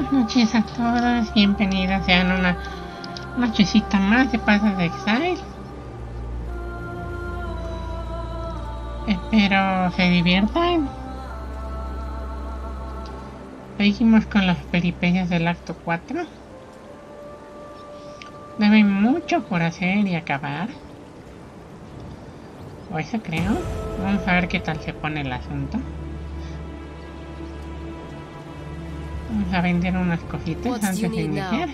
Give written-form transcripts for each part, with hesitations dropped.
Buenas noches a todos, bienvenidos sean una nochecita más de Pasos de Exile. Espero se diviertan. Seguimos con las peripecias del acto 4. Debe mucho por hacer y acabar. O eso creo. Vamos a ver qué tal se pone el asunto. Vamos a vender unas cositas antes de iniciar.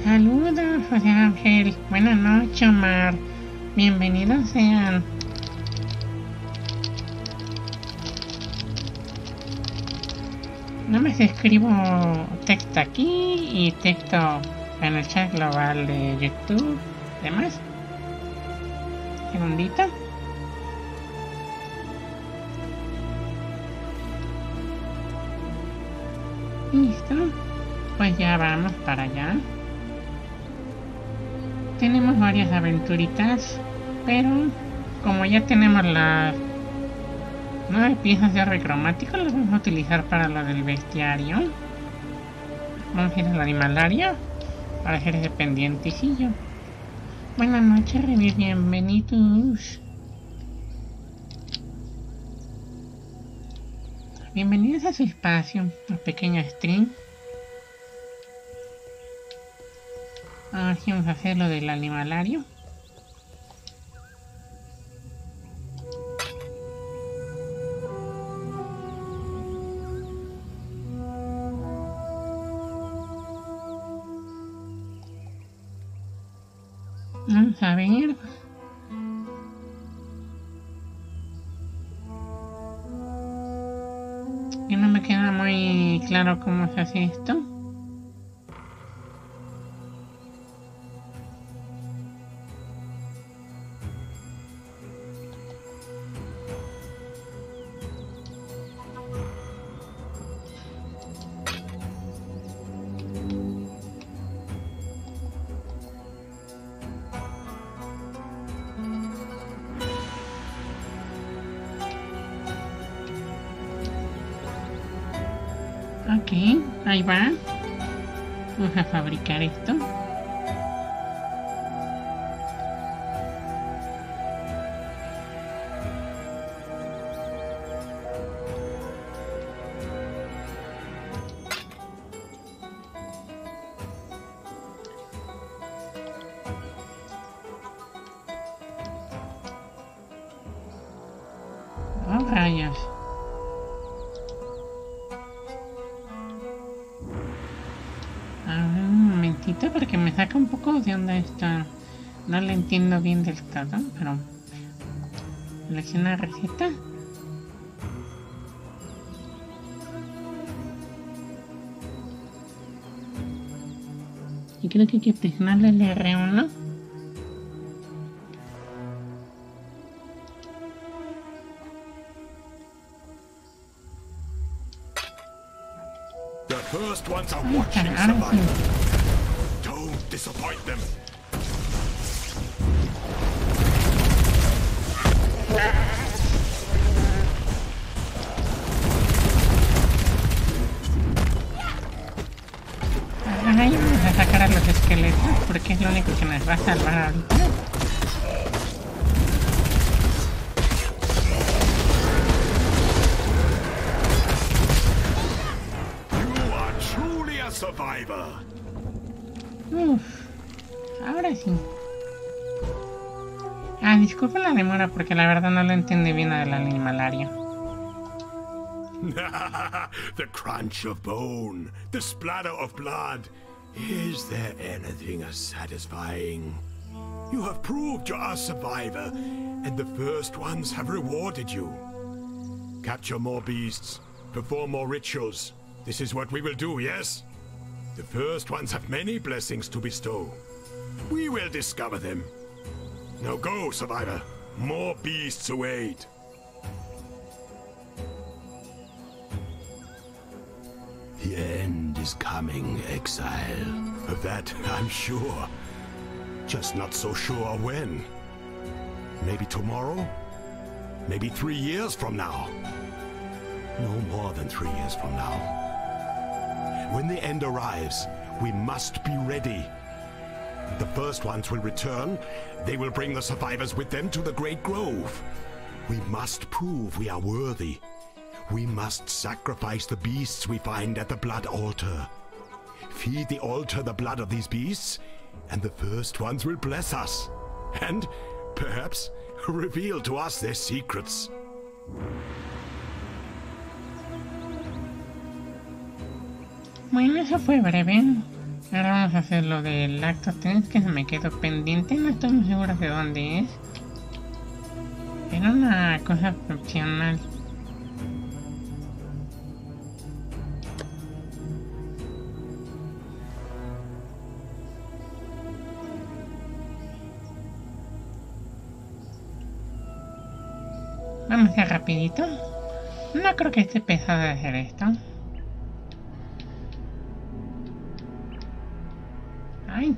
Saludos, José Ángel. Buenas noches, Omar. Bienvenidos sean. No me escribo texto aquí y texto en el chat global de YouTube. ¿Demás? Segundito. Listo. Pues ya vamos para allá. Tenemos varias aventuritas, pero como ya tenemos las 9 piezas de arte cromático, las vamos a utilizar para lo del bestiario. Vamos a ir al animalario para hacer ese pendientecillo. Buenas noches, bienvenidos. Bienvenidos a su espacio, un pequeño stream. Ahora sí vamos a hacer lo del animalario. Vamos a ver. Que no me queda muy claro cómo se hace esto. Ok, ahí va. Vamos a fabricar esto. Oh, rayos. Porque me saca un poco de onda esto. No lo entiendo bien del todo, pero selecciona receta. Y creo que hay que presionar el R1. The first ones are watching survival. Don't disappoint them. Ahí vamos a sacar a los esqueletos porque es lo único que nos va a salvar ahorita. You are truly a survivor. Ahora sí. Disculpen la demora porque la verdad no lo entendí bien del animalario. The crunch of bone, the splatter of blood. Is there anything as satisfying? You have proved you're a survivor, and the first ones have rewarded you. Capture more beasts, perform more rituals. This is what we will do, yes? The first ones have many blessings to bestow. We will discover them. Now go, survivor. More beasts await. The end is coming, Exile. Of that, I'm sure. Just not so sure when. Maybe tomorrow? Maybe 3 years from now? No more than 3 years from now. When the end arrives, we must be ready. The first ones will return. They will bring the survivors with them to the Great Grove. We must prove we are worthy. We must sacrifice the beasts we find at the blood altar. Feed the altar the blood of these beasts, and the first ones will bless us. And, perhaps, reveal to us their secrets. Bueno, eso fue breve. Ahora vamos a hacer lo del acto 3, que se me quedó pendiente. No estoy muy seguro de dónde es. Era una cosa opcional. Vamos a hacer rapidito. No creo que esté pesado de hacer esto. Ay,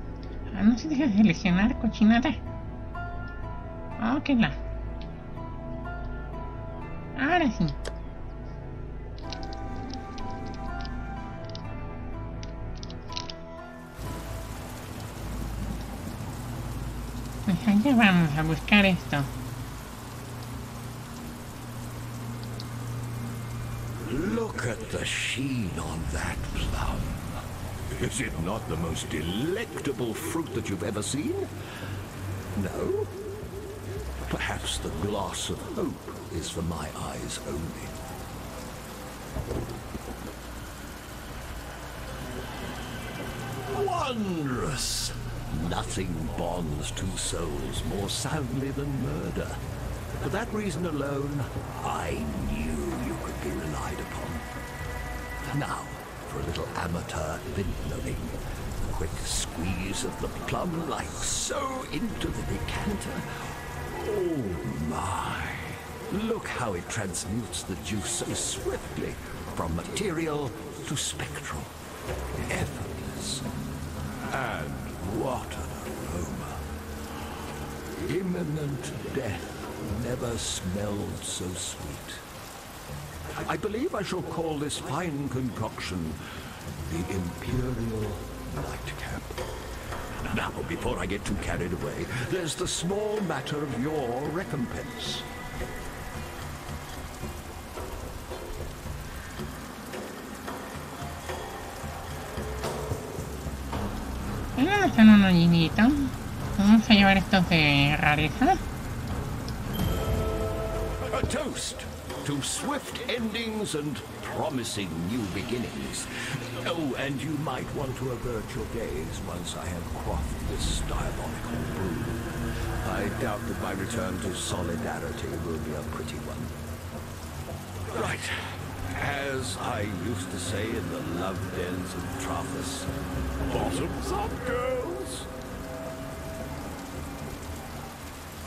no se deja de seleccionar, cochinada. Oh, que la. Ahora sí. Pues allá vamos a buscar esto. Look at the sheen on that plum. Is it not the most delectable fruit that you've ever seen? No? Perhaps the gloss of hope is for my eyes only. Wondrous! Nothing bonds two souls more soundly than murder. For that reason alone, I knew you could be relied upon. Now, for a little amateur vintnering. A quick squeeze of the plum like so into the decanter. Oh my! Look how it transmutes the juice so swiftly from material to spectral. Effortless. And what an aroma. Imminent death never smelled so sweet. I believe I shall call this fine concoction the Imperial Nightcap. Now, before I get too carried away, there's the small matter of your recompense. Están un hoyinito. Vamos a llevar estos de rareza. A toast to swift endings and promising new beginnings. Oh, and you might want to avert your gaze once I have quaffed this diabolical brew. I doubt that my return to solidarity will be a pretty one. Right. As I used to say in the love dens of Traphus, bottoms up, girls!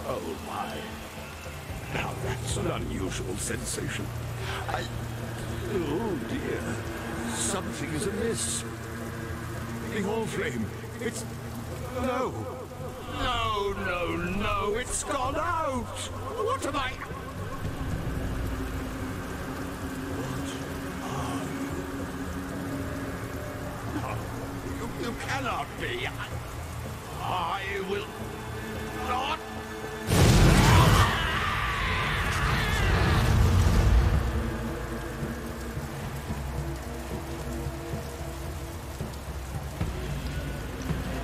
Oh my. Now that's an unusual sensation. Oh dear. Something's amiss. The All Flame. It's... No. No. It's gone out. What am I... You cannot be. I will not.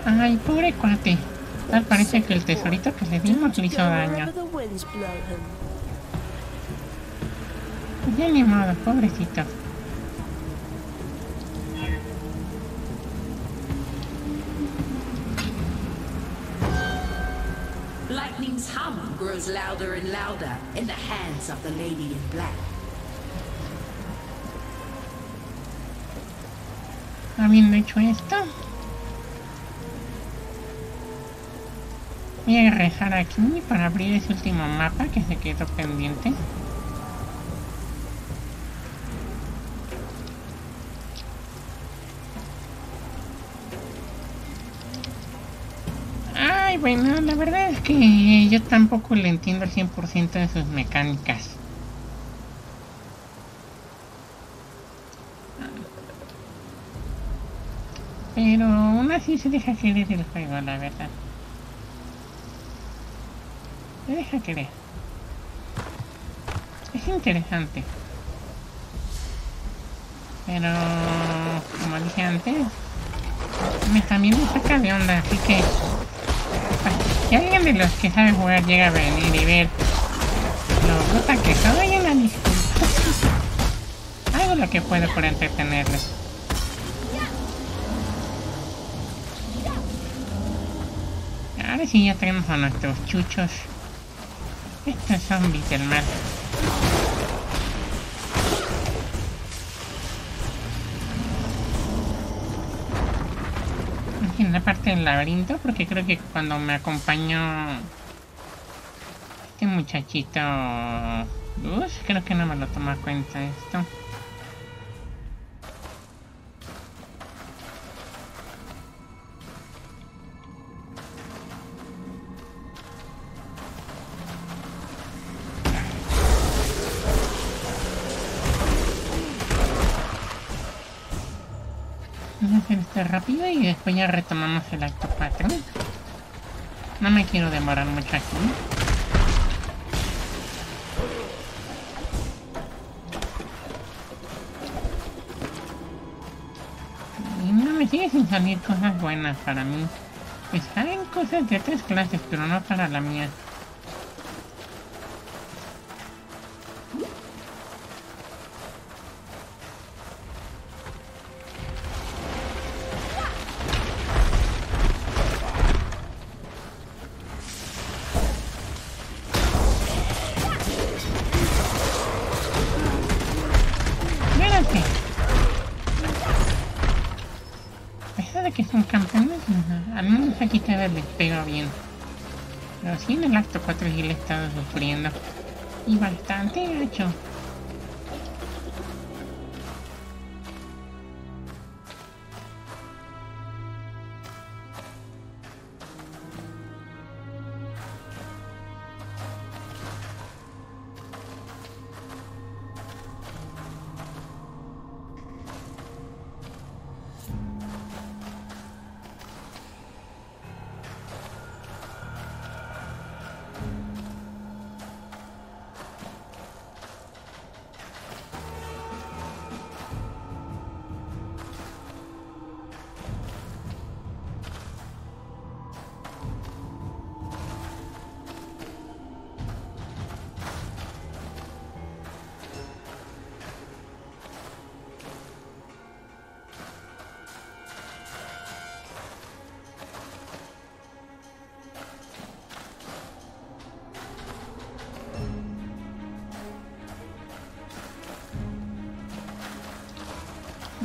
Ay, pobre cuate. Tal parece que el tesorito que le dimos le hizo daño. Ya ni modo, pobrecito. Lightning's hum grows louder and louder in the hands of the lady in black. Habiendo hecho esto, voy a regresar aquí para abrir ese último mapa que se quedó pendiente. bueno, la verdad es que yo tampoco le entiendo al 100% de sus mecánicas. Pero aún así se deja querer el juego, la verdad. Se deja querer. Es interesante. Pero, como dije antes, también me saca de onda, así que si alguien de los que sabe jugar llega a venir y ver lo bruta que soy, una disculpa. Hago lo que puedo por entretenerles. Ahora sí ya tenemos a nuestros chuchos. Estos zombies del mar. En la parte del laberinto, porque creo que cuando me acompañó este muchachito creo que no me lo toma cuenta esto. Vamos a hacer esto rápido y después ya retomamos el acto 4. No me quiero demorar mucho aquí. Y no me sigue sin salir cosas buenas para mí. Pues salen cosas de otras clases, pero no para la mía. Que son campeones, al menos aquí te les pega bien. Pero sí en el acto 4 sí le he estado sufriendo. Y bastante gacho.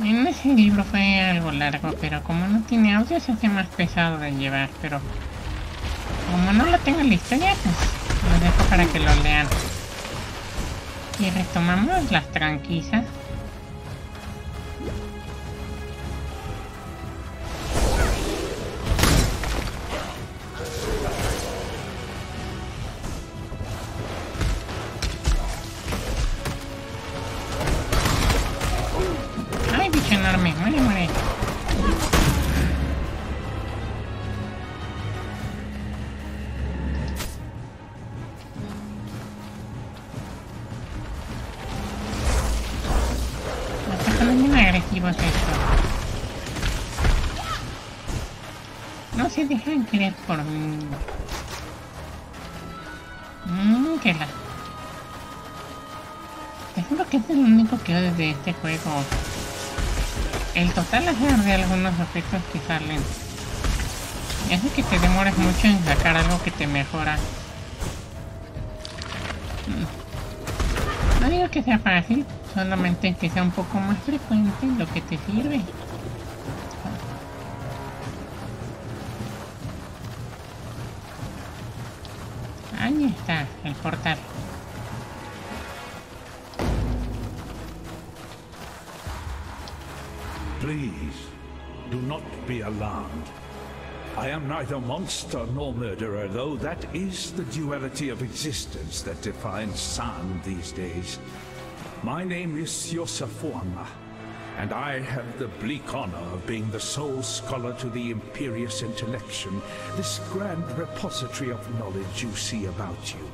En ese libro fue algo largo, pero como no tiene audio se hace más pesado de llevar, pero como no lo tengo en la historia, pues lo dejo para que lo lean. Y retomamos las tranquisas. Enorme, muere, muere. Están bien agresivos estos. No se dejan querer por mí. Que la... Te juro que este es lo único que odio de este juego. El total azar de algunos objetos que salen y hace que te demores mucho en sacar algo que te mejora. No digo que sea fácil, solamente que sea un poco más frecuente lo que te sirve. Ahí está el portal. Please, do not be alarmed. I am neither monster nor murderer, though that is the duality of existence that defines San these days. My name is Yosafuanga, and I have the bleak honor of being the sole scholar to the Imperious Intellection, this grand repository of knowledge you see about you.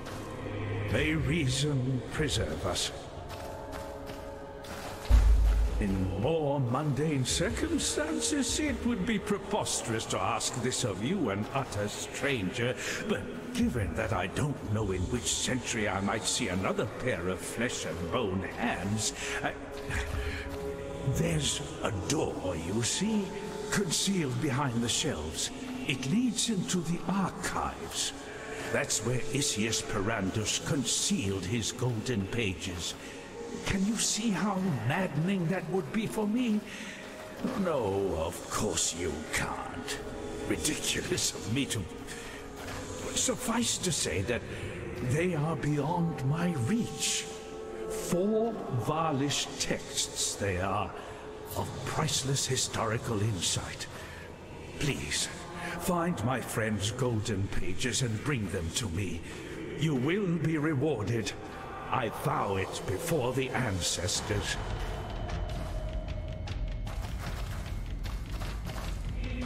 May reason preserve us. In more mundane circumstances, it would be preposterous to ask this of you, an utter stranger, but given that I don't know in which century I might see another pair of flesh and bone hands, there's a door, you see, concealed behind the shelves. It leads into the archives. That's where Isius Perandus concealed his golden pages. Can you see how maddening that would be for me? No, of course you can't. Ridiculous of me to... Suffice to say that they are beyond my reach. 4 Valish texts they are, of priceless historical insight. Please, find my friend's golden pages and bring them to me. You will be rewarded. I vow it before the ancestors.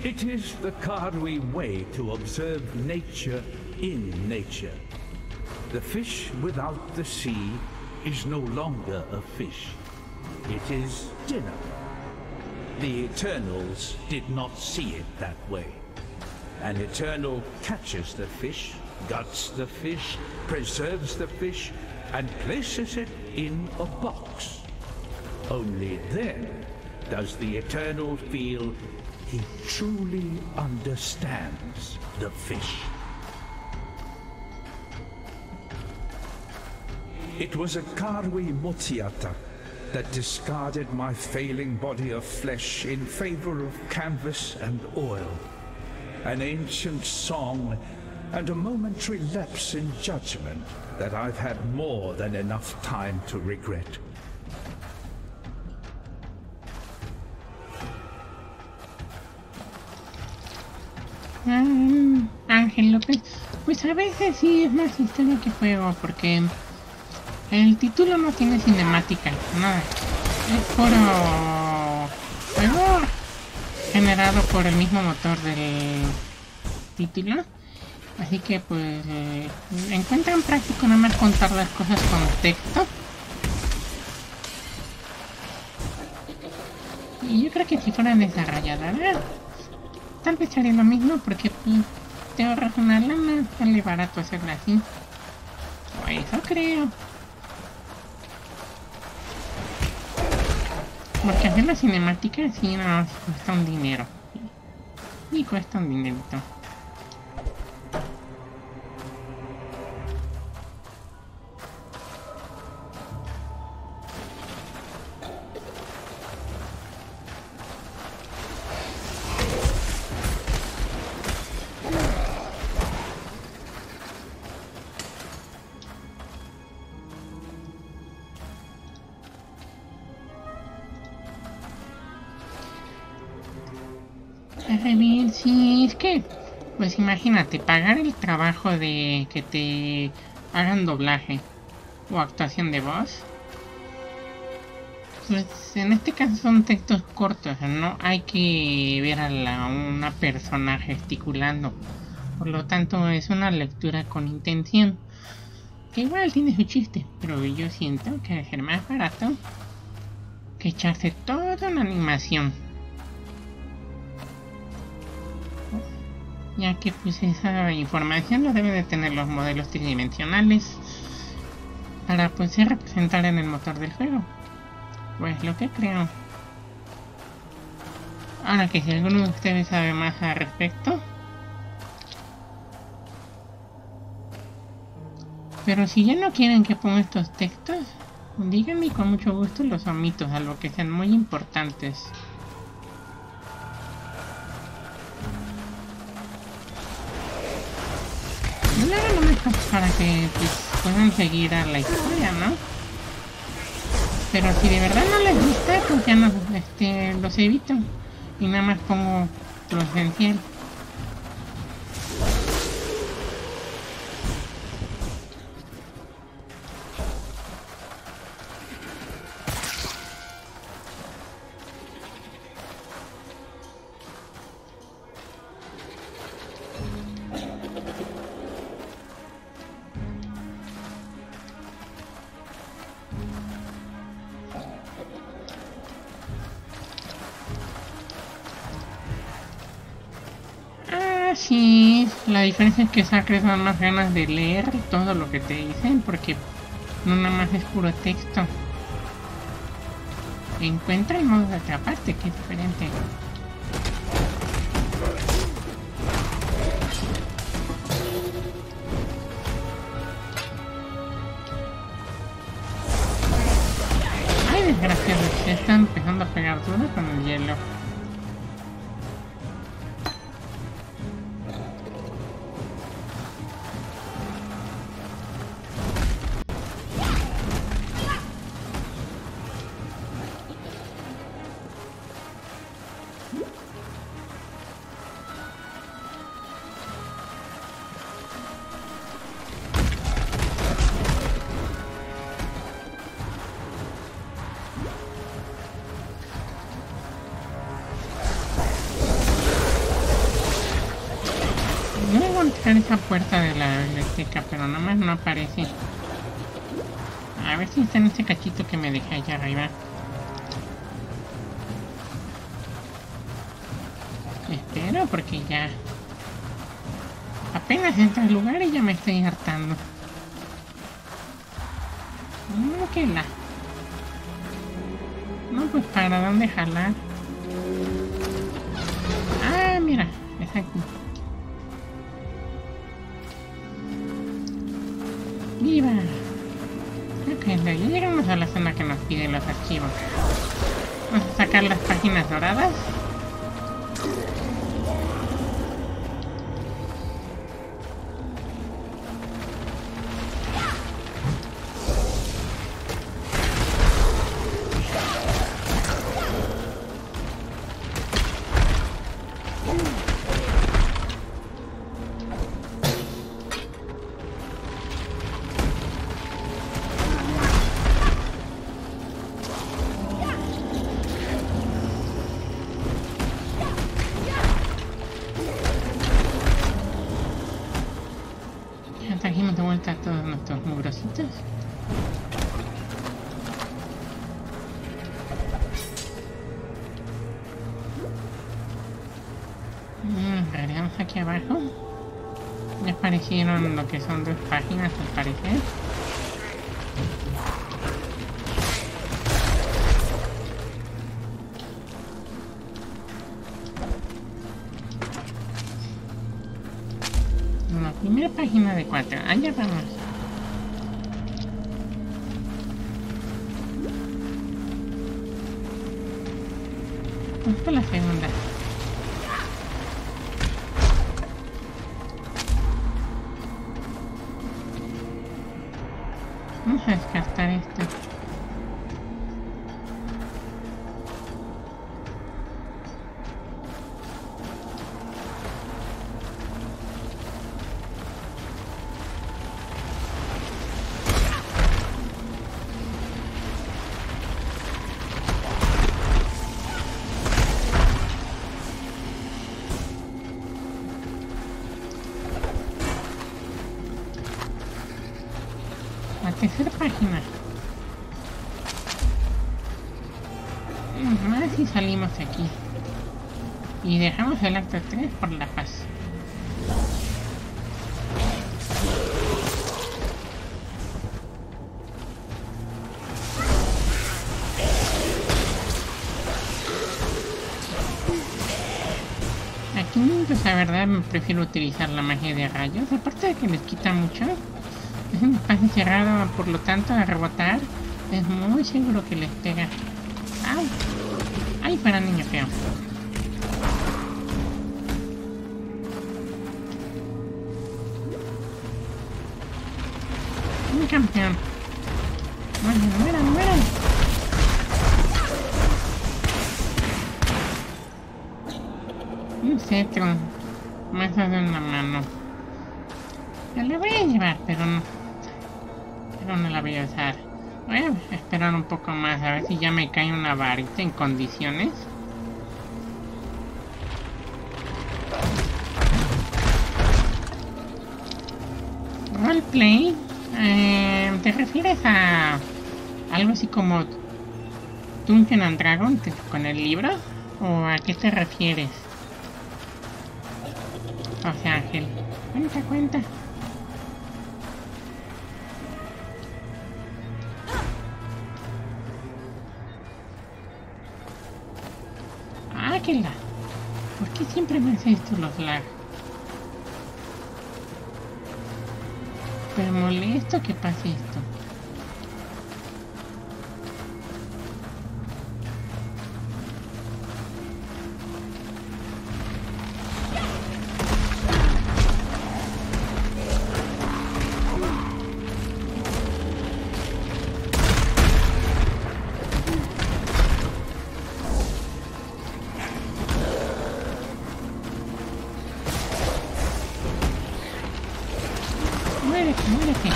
It is the Karwi way to observe nature in nature. The fish without the sea is no longer a fish. It is dinner. The Eternals did not see it that way. An Eternal catches the fish, guts the fish, preserves the fish, and places it in a box. Only then does the Eternal feel he truly understands the fish. It was a Karwi Motiata that discarded my failing body of flesh in favor of canvas and oil. An ancient song and a momentary lapse in judgment that I've had more than enough time to regret. Ángel López, pues a veces sí es más historia que juego, porque el título no tiene cinemática, nada. Es puro juego generado por el mismo motor del título. Así que pues encuentran práctico nada más contar las cosas con texto. Y yo creo que si fueran desarrolladoras, tal vez haría lo mismo, porque pues, te ahorras una lana, sale barato hacerla así. O eso creo. Porque hacer la cinemática sí no cuesta un dinero. Y cuesta un dinerito. Bien, sí, es que, pues imagínate, pagar el trabajo de que te hagan doblaje o actuación de voz. Pues en este caso son textos cortos, no hay que ver a una persona gesticulando. Por lo tanto es una lectura con intención. Que igual tiene su chiste, pero yo siento que es más barato que echarse toda una animación. Ya que pues esa información lo deben de tener los modelos tridimensionales para pues representar en el motor del juego. Pues lo que creo. Ahora que si alguno de ustedes sabe más al respecto. Pero si ya no quieren que ponga estos textos, díganme y con mucho gusto los omito, a lo que sean muy importantes. Para que pues, puedan seguir a la historia, ¿no? Pero si de verdad no les gusta, pues ya no, los evito y nada más pongo lo esencial. sí, la diferencia es que Sacres dan más ganas de leer todo lo que te dicen, porque no nada más es puro texto. Encuentra el modo de atraparte, que es diferente. Ay, desgraciado, se están empezando a pegar duro con el hielo. Esa puerta de la biblioteca, pero nomás no aparece. A ver si está en ese cachito que me dejé allá arriba. Espero porque ya apenas entra al lugar y ya me estoy hartando. No, que la. No, pues para dónde jalar. Ah, mira, es aquí. ¡Viva! Ok, ya llegamos a la zona que nos piden los archivos. Vamos a sacar las páginas doradas. Trajimos de vuelta a todos nuestros mugrositos. Regresamos aquí abajo. Ya aparecieron lo que son 2 páginas al parecer. Primera página de 4. Allá vamos. Vamos por la segunda. Vamos a descartar esto. Tercera página. A ver si salimos de aquí. Y dejamos el acto 3 por la paz. Aquí, pues la verdad, prefiero utilizar la magia de rayos. Aparte de que les quita mucho. Es un espacio cerrado, por lo tanto, a rebotar es muy seguro que les pega. ¡Ay! ¡Ay, para niño feo! ¡Un campeón! ¡Mueran, mueran, mueran! Un cetro. Más de una mano. Yo le voy a llevar, pero no la voy a usar. Voy a esperar un poco más, a ver si ya me cae una varita en condiciones. Roleplay, ¿te refieres a algo así como Dungeon and Dragon con el libro? ¿O a qué te refieres? O sea, Ángel. Cuenta, cuenta. Ángela. ¿Por qué siempre me hace esto los lag? Pero molesto que pase esto. Muérete.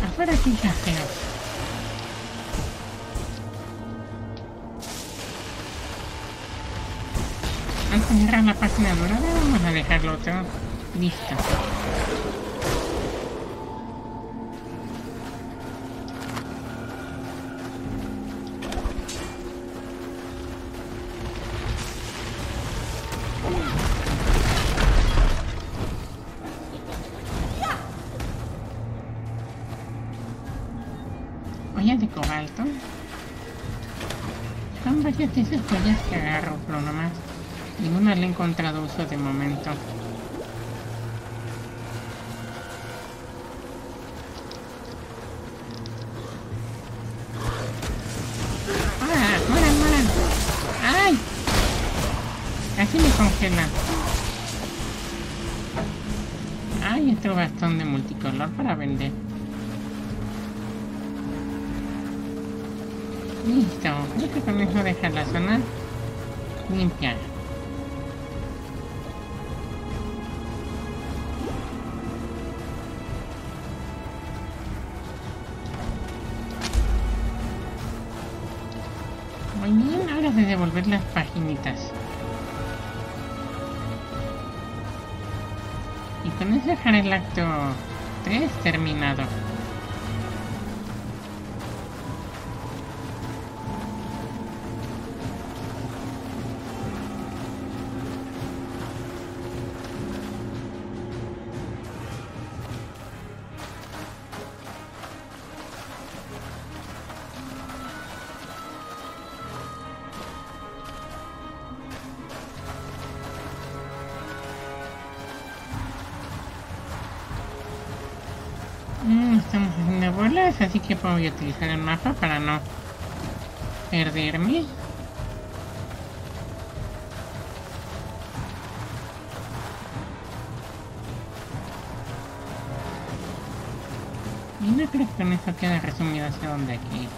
Afuera pinches feos. Antes de cerrar la página dorada, vamos a dejarlo otro. Listo. Ollas de cobalto. Son varias de esas joyas que agarro, pero nomás ninguna le he encontrado uso de momento. ¡Ah! ¡Mueran! ¡Ay! Casi me congelan. ¡Ay! Otro bastón de multicolor para vender. Listo, creo que con eso deja la zona limpia. Muy bien, ahora de devolver las paginitas. Y con eso dejar el acto 3 terminado. Estamos haciendo bolas, así que puedo utilizar el mapa para no perderme. Y no creo que con eso quede resumido hacia dónde hay que ir.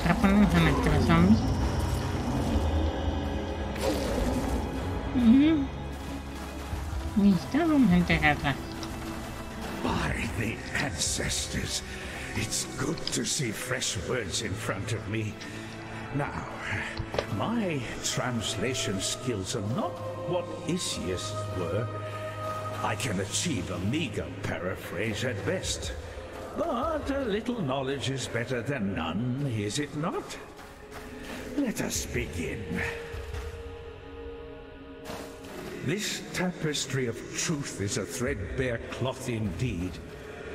Ahora ponemos a nuestros zombies. Listo, vamos a entregarla. By the ancestors, it's good to see fresh words in front of me. Now, my translation skills are not what Isius were. I can achieve a meager paraphrase at best. But a little knowledge is better than none, is it not? Let us begin. This tapestry of truth is a threadbare cloth indeed,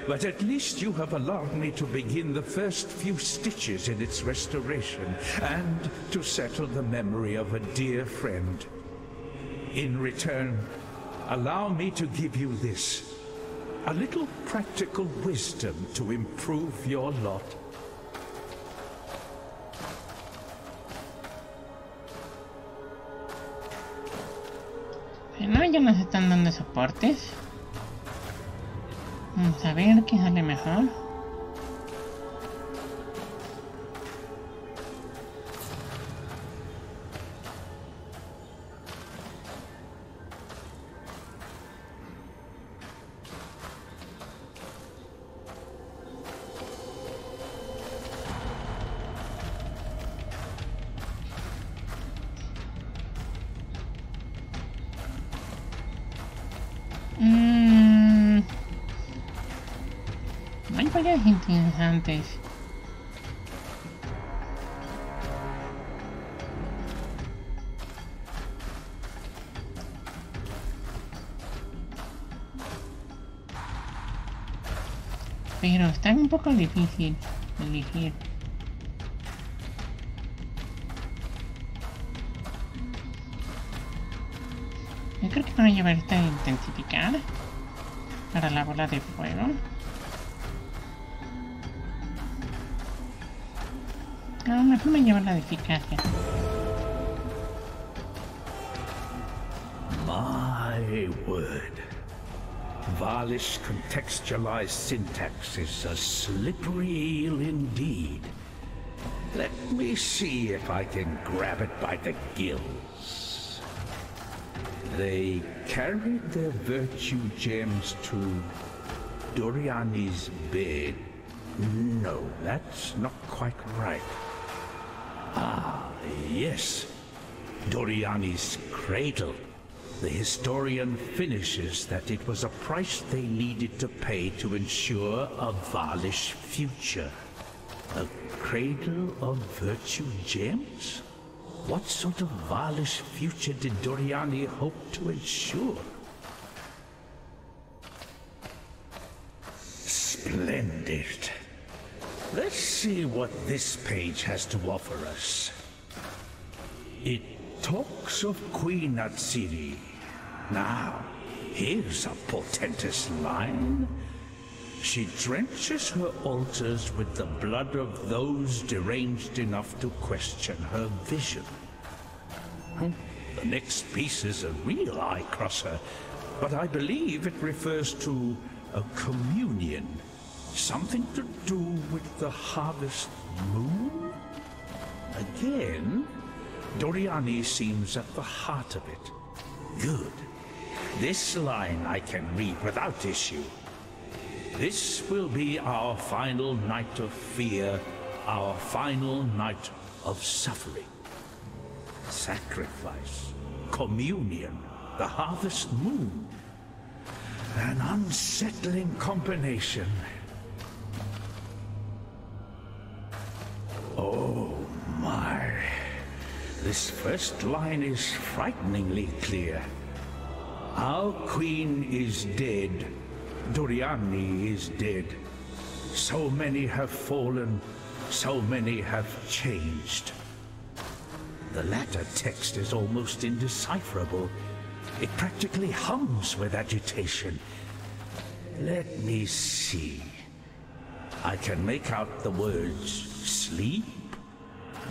but at least you have allowed me to begin the first few stitches in its restoration, and to settle the memory of a dear friend. In return, allow me to give you this, a little practical wisdom to improve your lot. Bueno, ya nos están dando soportes. Vamos a ver qué sale mejor. Hay varias interesantes. Pero está un poco difícil elegir. Yo creo que voy a llevar esta a intensificar para la bola de fuego. No, mejor me llevo la de eficacia. My word. Valish contextualized syntax is a slippery eel indeed. Let me see if I can grab it by the gills. They carried their virtue gems to Doriani's bed. No, that's not quite right. Ah, yes. Doriani's cradle. The historian finishes that it was a price they needed to pay to ensure a Valish future. A cradle of virtue gems? What sort of Valish future did Doriani hope to ensure? Splendid. Let's see what this page has to offer us. It talks of Queen Atsiri. Now, here's a portentous line. She drenches her altars with the blood of those deranged enough to question her vision. The next piece is a real eye-crosser, but I believe it refers to a communion. Something to do with the harvest moon? Again, Doriani seems at the heart of it. Good. This line I can read without issue. This will be our final night of fear, our final night of suffering. Sacrifice, communion, the harvest moon. An unsettling combination. Oh my. This first line is frighteningly clear. Our queen is dead. Doriani is dead. So many have fallen, so many have changed. The latter text is almost indecipherable. It practically hums with agitation. Let me see. I can make out the words sleep,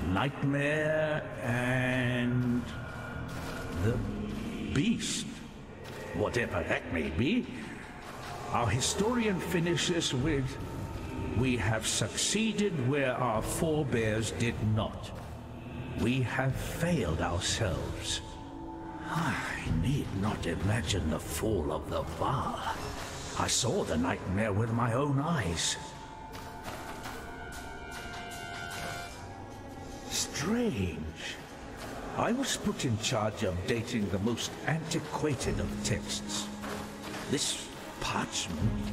nightmare, and the beast. Whatever that may be, our historian finishes with, "We have succeeded where our forebears did not. We have failed ourselves." I need not imagine the fall of the Val. I saw the nightmare with my own eyes. Strange. I was put in charge of dating the most antiquated of texts. This parchment,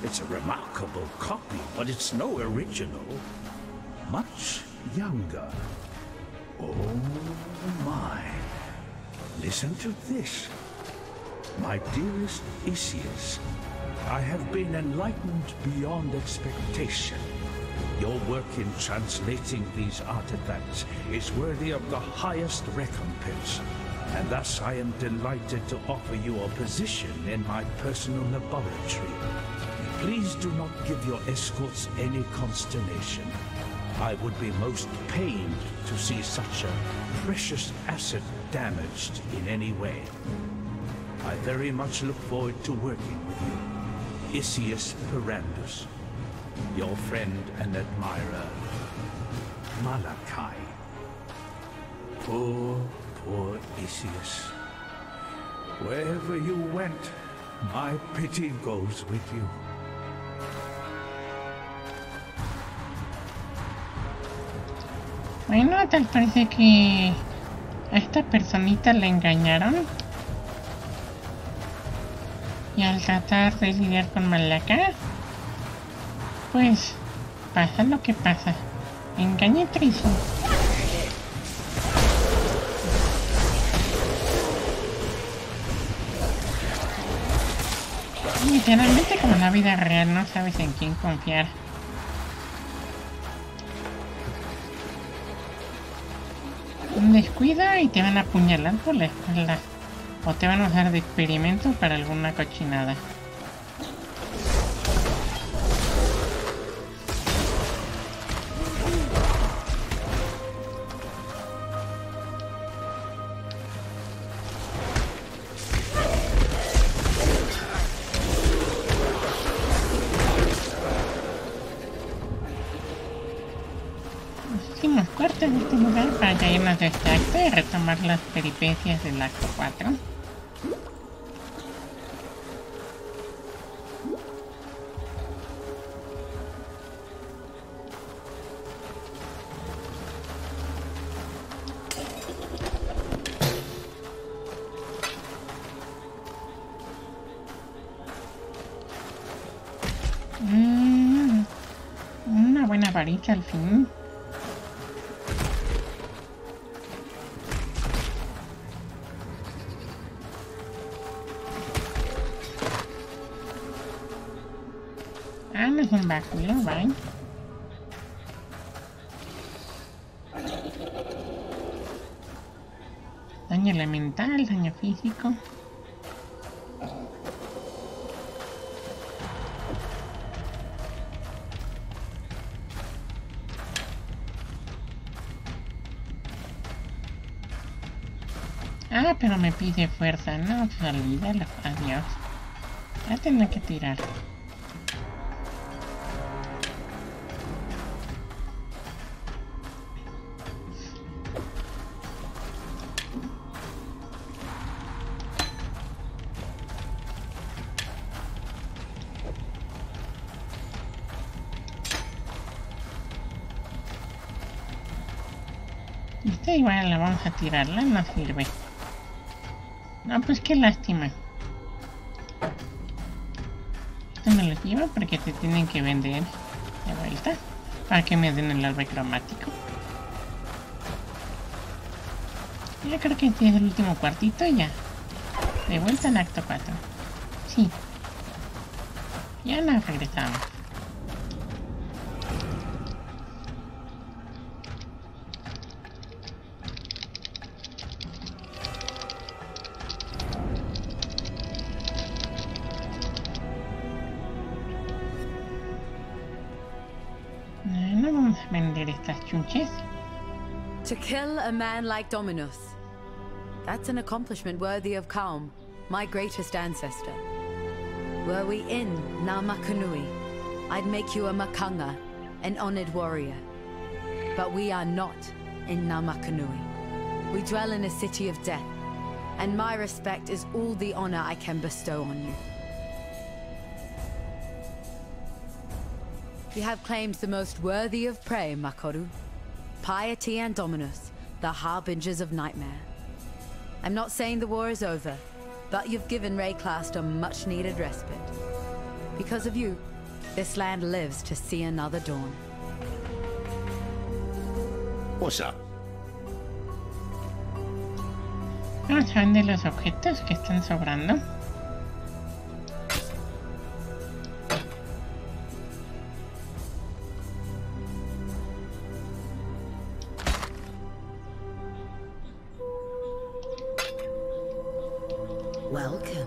it's a remarkable copy, but it's no original. Much younger. Oh my. Listen to this. My dearest Isius, I have been enlightened beyond expectation. Your work in translating these artifacts is worthy of the highest recompense, and thus I am delighted to offer you a position in my personal laboratory. Please do not give your escorts any consternation. I would be most pained to see such a precious asset damaged in any way. I very much look forward to working with you. Isius Perandus, your friend and admirer, Malachia. Poor Isius. Wherever you went, my pity goes with you. Bueno, tal parece que a esta personita la engañaron. Y al tratar de lidiar con Malachia, pues pasa lo que pasa. Engaña y traición. Literalmente como en la vida real, no sabes en quién confiar. Un descuido y te van a apuñalar por la espalda. O te van a usar de experimento para alguna cochinada. Hicimos corto en este lugar para ya irnos de este acto y retomar las peripecias del acto 4. Una buena varita al fin. No es un báculo, ¿vale? Daño elemental, daño físico. Pero me pide fuerza, no, pues olvídalo, adiós. Ya tendré que tirar. Esta igual la vamos a tirarla, no sirve. No, pues qué lástima. Esto me lo llevo porque te tienen que vender de vuelta para que me den el orbe cromático. Yo creo que este es el último cuartito y ya. De vuelta al acto 4. Sí. Ya nos regresamos. No vamos a vender estas chunches. To kill a man like Dominus. That's an accomplishment worthy of Kaum, my greatest ancestor. Were we in Namakanui, I'd make you a Makanga, an honored warrior. But we are not in Namakanui. We dwell in a city of death, and my respect is all the honor I can bestow on you. You have claims the most worthy of prey, Makoru. Piety and Dominus, the harbingers of nightmare. I'm not saying the war is over, but you've given Rayclast a much-needed respite. Because of you, this land lives to see another dawn. What's up? Vamos a vender los objetos que están sobrando. Welcome.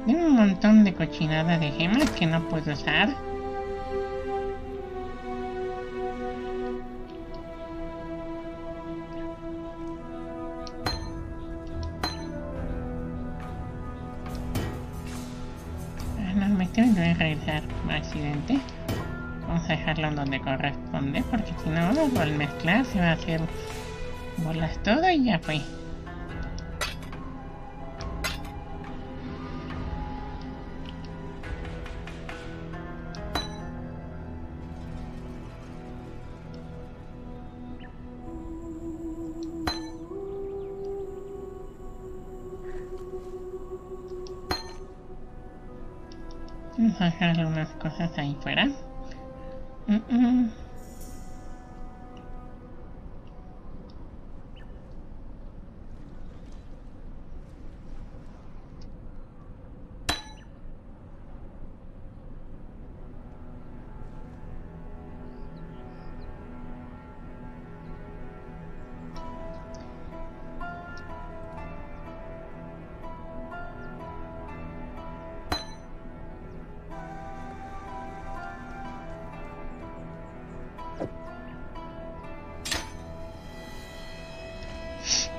Tengo un montón de cochinada de gemas que no puedo usar. No, me tengo que regresar por accidente. Vamos a dejarlo en donde corresponde, porque si no, al mezclar se va a hacer bolas todo y ya fue. Vamos a dejar algunas cosas ahí fuera.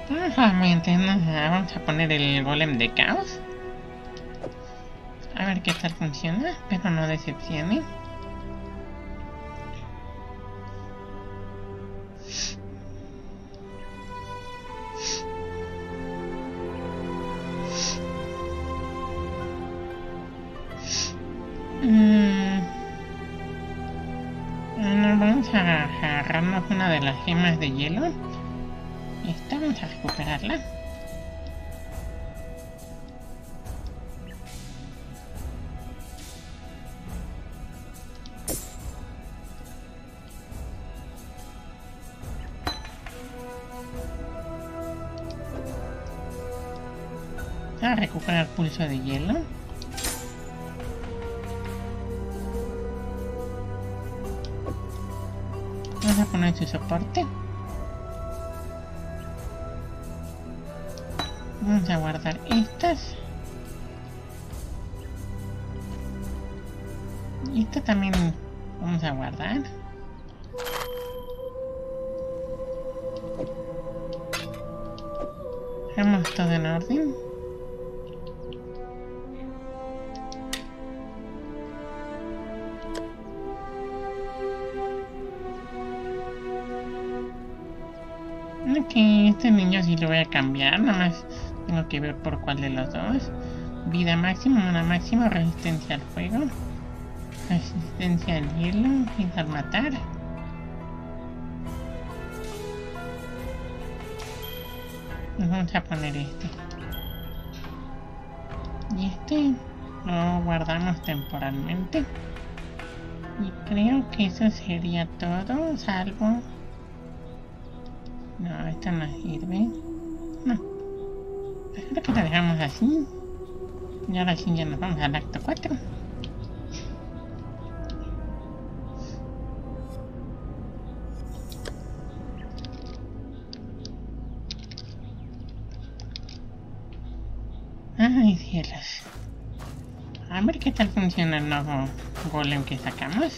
Vamos a poner el golem de caos. A ver qué tal funciona, pero no decepcione. Bueno, vamos a agarrarnos una de las gemas de hielo. Esta vamos a recuperarla. A recuperar pulso de hielo. Vamos a poner su soporte. Vamos a guardar estas. Y esta también vamos a guardar. Dejamos todo en orden. Ok, este niño sí lo voy a cambiar, nada más tengo que ver por cuál de los dos. Vida máxima, mana máxima, resistencia al fuego, resistencia al hielo, y al matar. Nos vamos a poner este. Y este lo guardamos temporalmente. Y creo que eso sería todo, salvo... No, esta no sirve. No. Creo que la dejamos así. Y ahora sí ya nos vamos al acto 4. Ay, cielos. A ver qué tal funciona el nuevo golem que sacamos.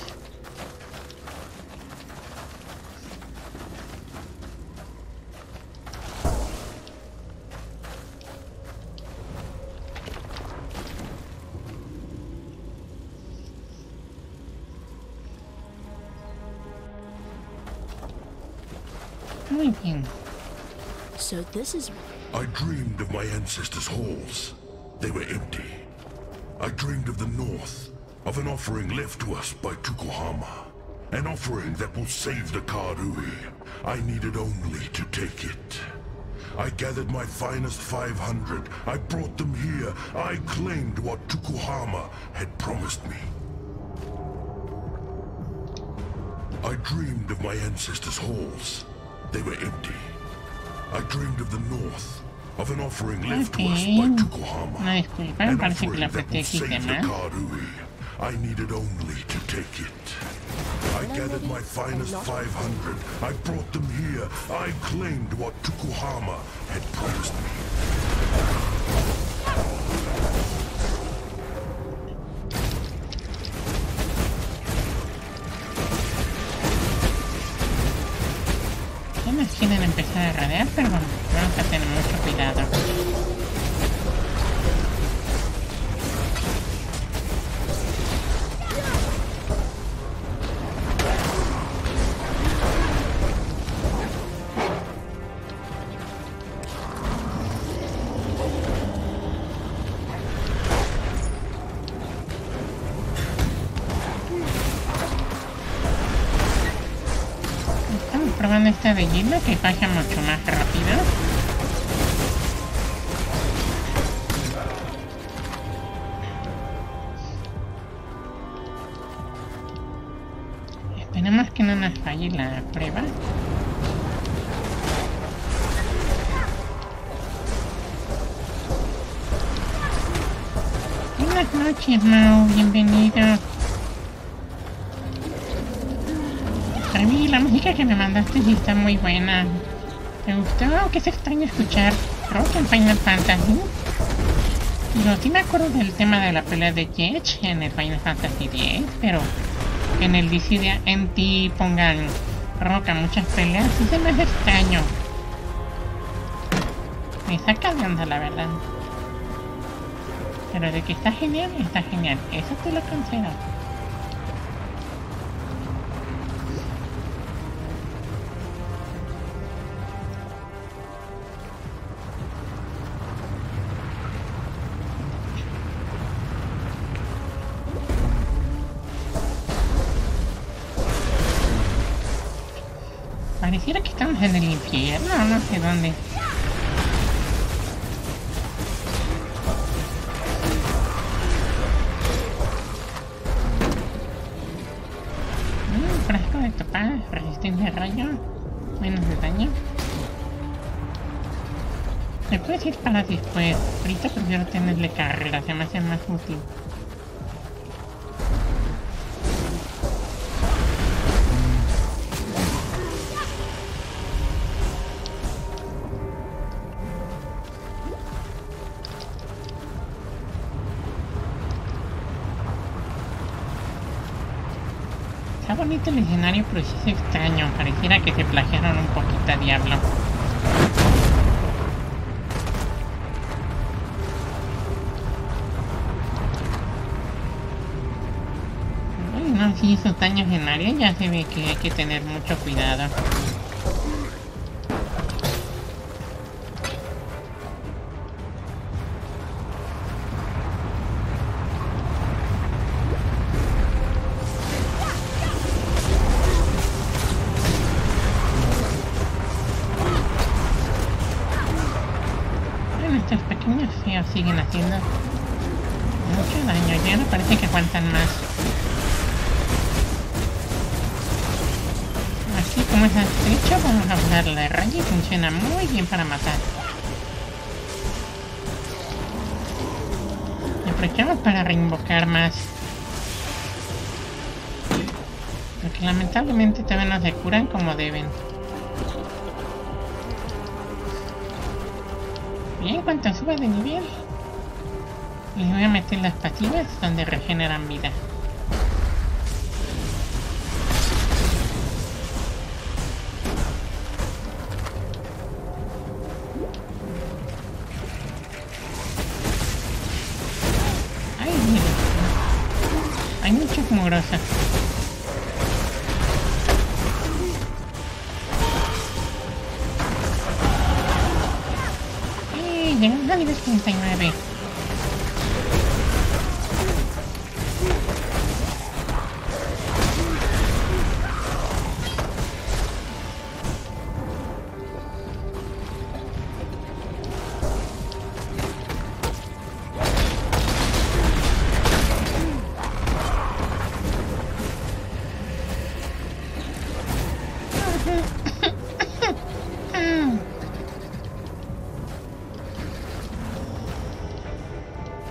Muy bien. So this is... I dreamed of my ancestors' halls. They were empty. I dreamed of the north, of an offering left to us by Tukohama. An offering that will save the Karui. I needed only to take it. I gathered my finest 500. I brought them here. I claimed what Tukohama had promised me. I dreamed of my ancestors' halls. They were empty. I dreamed of the north, of an offering left to us by Tukohama. No, disculpa, me parece que la apreté aquí de más. I needed only to take it. I gathered my finest 500. I brought them here. I claimed what Tukohama had promised me. Quieren empezar a radear, pero vamos a tener mucho cuidado. Probando esta de hielo que pasa mucho más rápido. Esperemos que no nos falle la prueba. Buenas noches, Mau, bienvenido. Para mí la música que me mandaste sí está muy buena. ¿Te gustó? Aunque es extraño escuchar rock en Final Fantasy. Digo, sí me acuerdo del tema de la pelea de Jetch en el Final Fantasy X, pero en el DC de NT pongan rock a muchas peleas, sí se me hace extraño. Me saca de onda, la verdad. Pero de que está genial, está genial. Eso te lo concedo. Pareciera que estamos en el infierno, no sé dónde. Frasco de topaz, resistencia a rayo, menos de daño. Me puedes ir para después. Ahorita prefiero tenerle carrera, se me hace más útil. Está bonito el escenario, pero sí es extraño. Pareciera que se plagiaron un poquito a Diablo. Ay, no, sí, esos daños en área ya se ve que hay que tener mucho cuidado. Estos pequeños feos siguen haciendo mucho daño, ya no parece que aguantan más. Así como es estrecho, vamos a usar la raya y funciona muy bien para matar. Y aprovechamos para reinvocar más. Porque lamentablemente todavía no se curan como deben. Bien, cuando suba de nivel, les voy a meter las pasivas donde regeneran vida. Ay, mira, hay muchos mugrosos. Llegamos a nivel 39.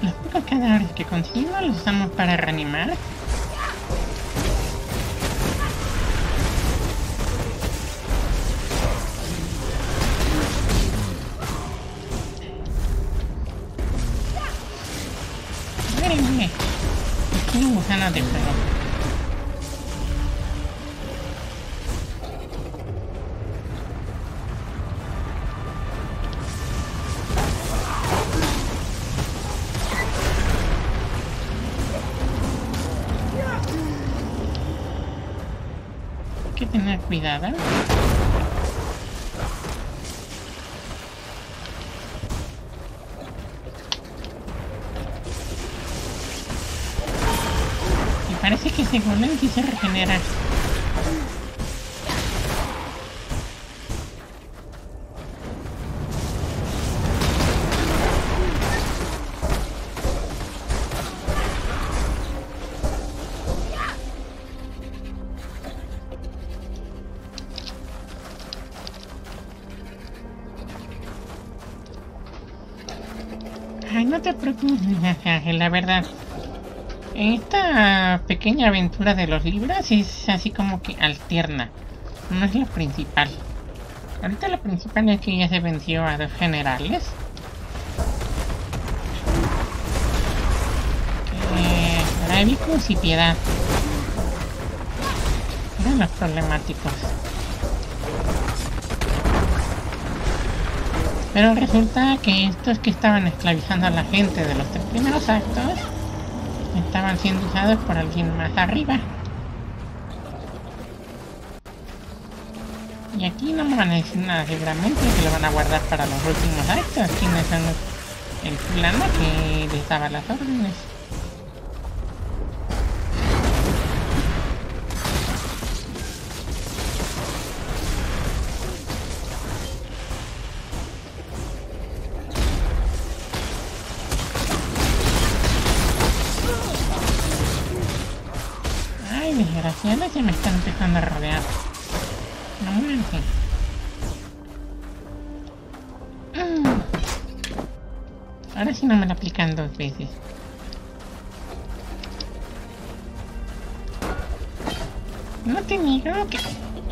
Los pocos cadáveres que consigo los usamos para reanimar. Mírenme, aquí hay un gusano de fuego. Hay que tener cuidado. Y parece que ese golem sí se regenera. Ay, no te preocupes, la verdad. Esta pequeña aventura de los libros es así como que alterna. No es lo principal. Ahorita lo principal es que ya se venció a dos generales. Bravicus y Piedad. Eran los problemáticos. Pero resulta que estos que estaban esclavizando a la gente de los 3 primeros actos estaban siendo usados por alguien más arriba. Y aquí no me van a decir nada, seguramente que lo van a guardar para los últimos actos. ¿Quiénes son el fulano que les daba las órdenes? Ay, desgraciados, ya me están empezando a rodear. No muerte. Ahora sí no me la aplican 2 veces. No te niego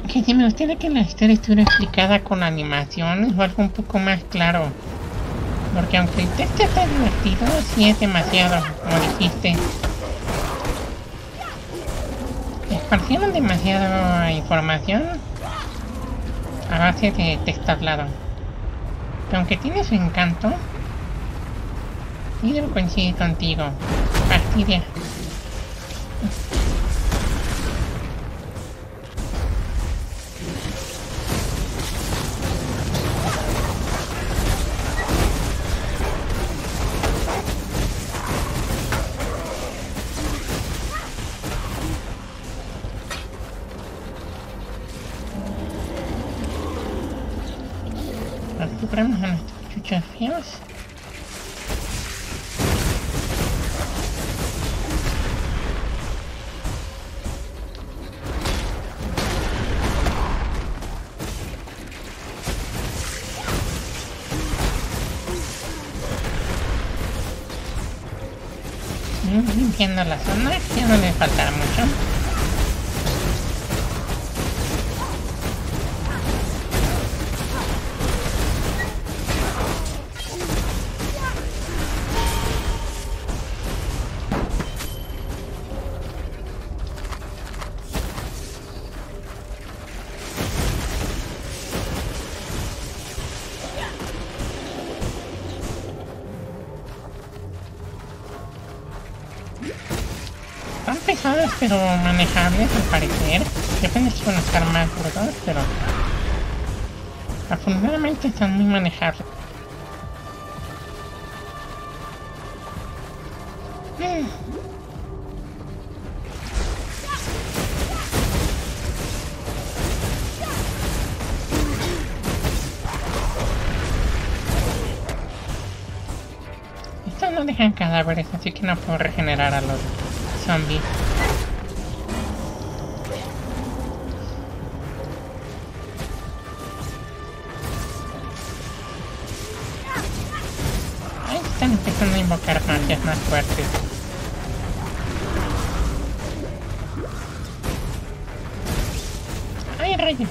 que si me gustaría que la historia estuviera explicada con animaciones o algo un poco más claro. Porque aunque el texto está divertido, sí es demasiado, como dijiste. Esparcieron demasiada información a base de texto hablado. Que aunque tiene su encanto, y debo coincidir contigo. Fastidia. Recuperamos a nuestros chuchos feos. Limpiando la zona, ya no le faltará mucho. Están pesados pero manejables al parecer. Depende si van a estar más gordos, pero afortunadamente están muy manejables. Estos no dejan cadáveres, así que no puedo regenerar a los zombies. Ahí están empezando a invocar magias más fuertes. ¡Ay, rayos!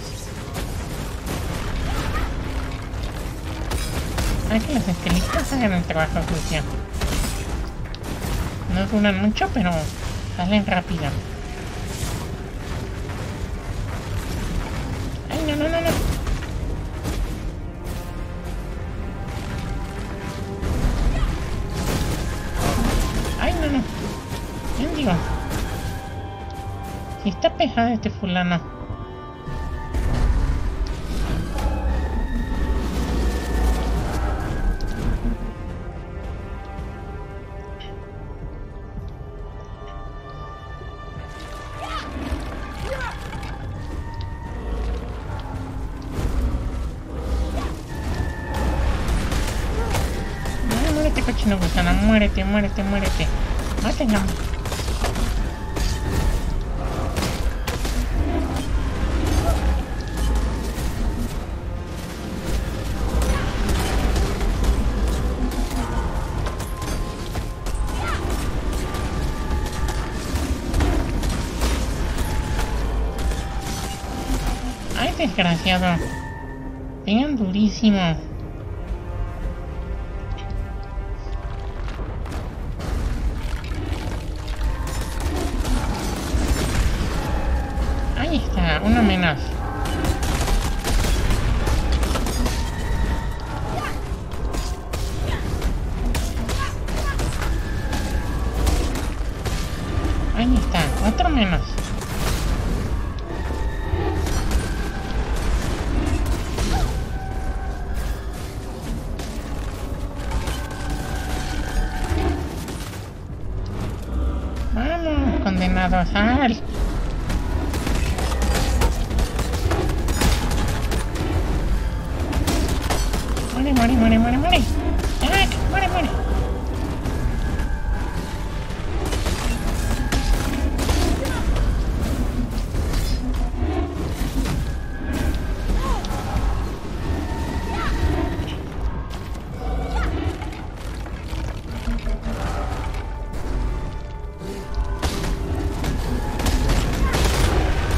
Hay que los esquelitos hagan el trabajo sucio. No duran mucho, pero salen rápido. ¡Ay, no, no, no, no! ¡Ay, no, no! ¿Quién digo? Si está pejado este fulano. Cochino gusano, muérete, muérete, muérete. Mátenlo. Ay, desgraciado. Pegan durísimo. Ahí está, uno menos. menos. Vamos, condenado, sal. Muere, muere, muere, muere, muere. ¡Ah! Muere, muere.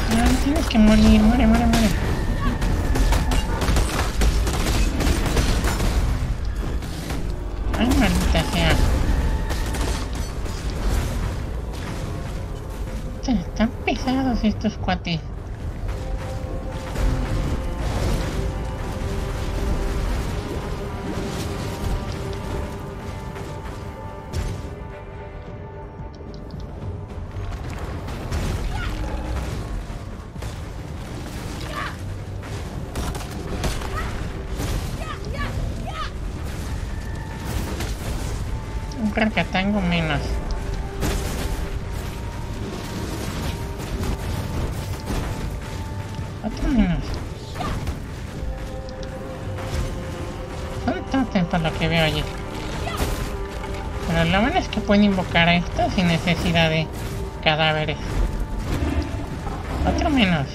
No, tienes que morir. Muere, muere, muere. Ay, maldita sea. Están pesados estos cuates. Un racatango menos. Otro menos. Son tótems por lo que veo allí. Pero lo bueno es que pueden invocar a estos sin necesidad de cadáveres. Otro menos.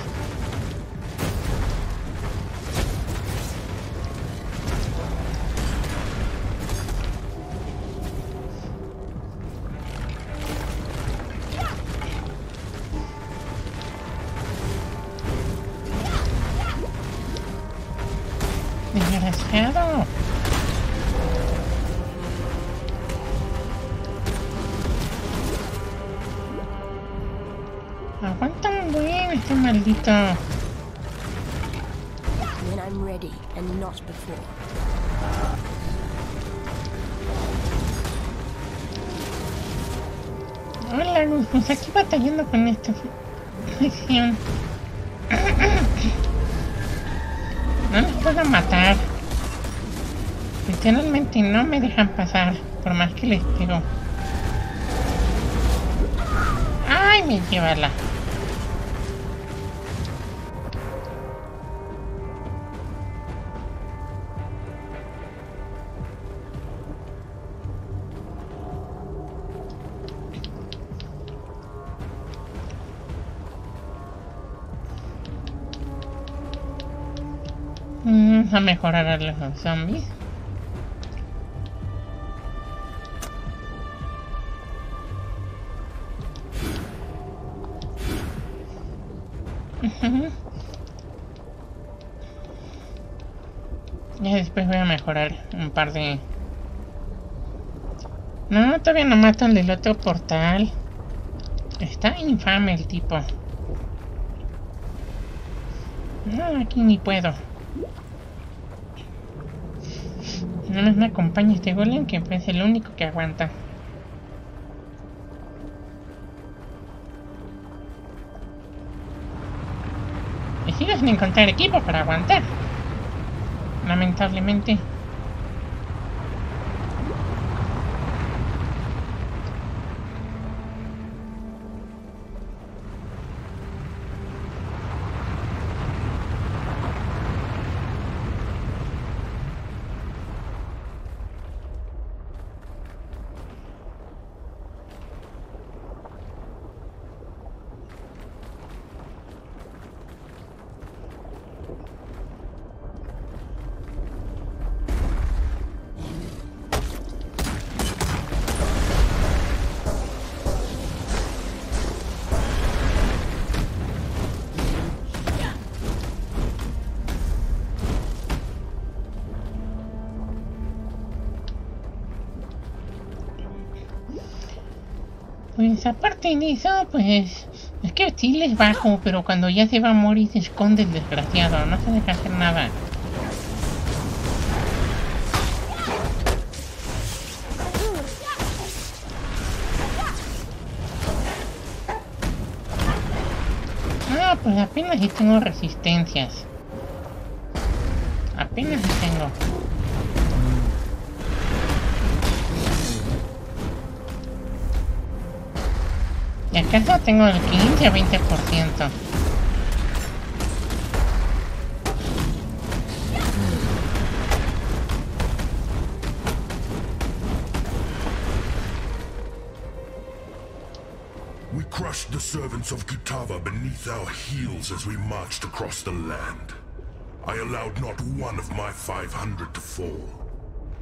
Desgraciado. Aguanta un buen este maldito. When I'm ready and not before. Hola, Luz, aquí batallando con esta misión. No los puedo matar. Literalmente no me dejan pasar, por más que les pego. ¡Ay, me llévala! A mejorar a los zombies. Ya después voy a mejorar un par de... No, todavía no mato el del otro portal. Está infame el tipo. No, aquí ni puedo. Nada más me acompaña este golem que es el único que aguanta. Y sigo sin encontrar equipo para aguantar. Lamentablemente. Pues aparte de eso, pues es que sí les bajo, pero cuando ya se va a morir se esconde el desgraciado, no se deja hacer nada. pues apenas si tengo resistencias. Apenas si tengo. ¿Y acaso tengo el 15 o 20%? We crushed the servants of Kitava beneath our heels as we marched across the land. I allowed not one of my 500 to fall.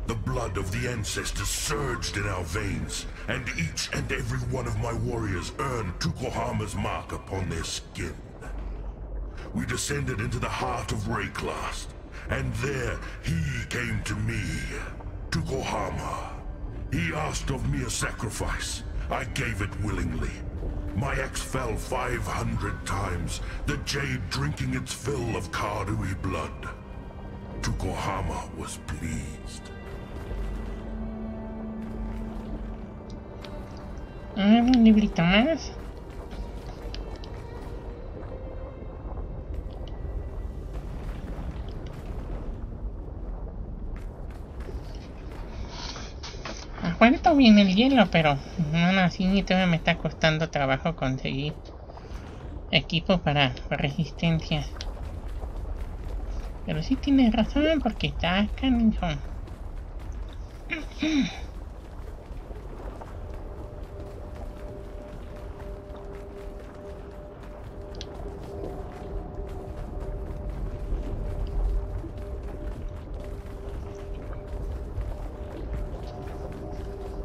The blood of the ancestors surged in our veins, and each and every one of my warriors earned Tukohama's mark upon their skin. We descended into the heart of Rayclast, and there he came to me, Tukohama. He asked of me a sacrifice. I gave it willingly. My axe fell 500 times, the jade drinking its fill of Karui blood. Tukohama was pleased. Un librito más. Aguanto bien el hielo, pero aún así todavía me está costando trabajo conseguir equipo para resistencia. Pero sí tienes razón, porque está canijo.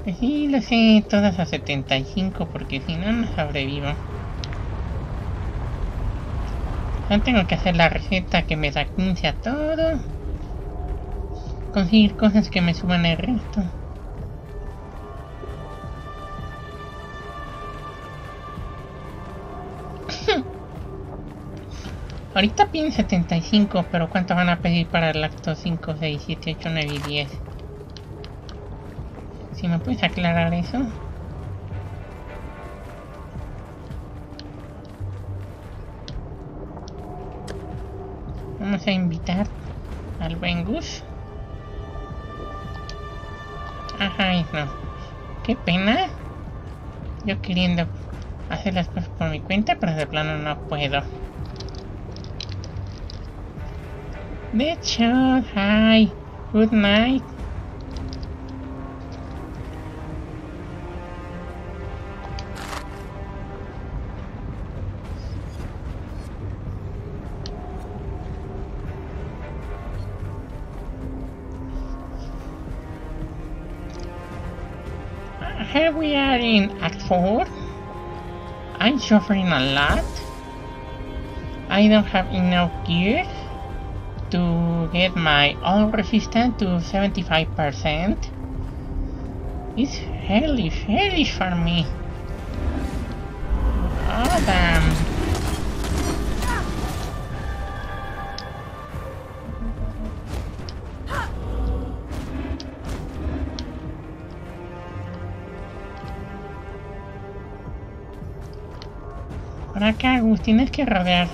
Pues sí, lo sé todas a 75, porque si no, no sobrevivo. No tengo que hacer la receta que me da 15 a todo. Conseguir cosas que me suban el resto. Ahorita piden 75, pero ¿cuánto van a pedir para el acto 5, 6, 7, 8, 9 y 10? Si me puedes aclarar eso. Vamos a invitar al buen Gus. Ajá, no. Qué pena. Yo queriendo hacer las cosas por mi cuenta, pero de plano no puedo. Deadshot, hi. Good night. Here we are in Act 4. I'm suffering a lot. I don't have enough gear to get my all resistance to 75%. It's really for me. Oh damn. Por acá, Gus, tienes que rodear.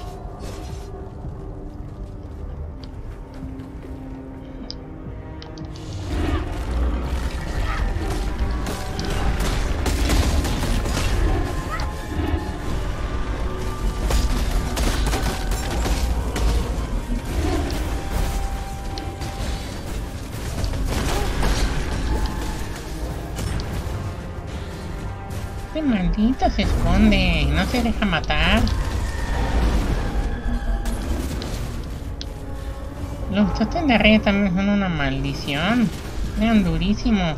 Este maldito se esconde, no se deja matar. Los totem de arriba también son una maldición. Vean, durísimo.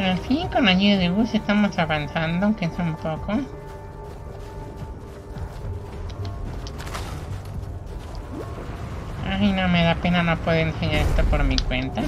En fin, con la ayuda de Gus estamos avanzando, aunque sea un poco. no me da pena no poder enseñar esto por mi cuenta.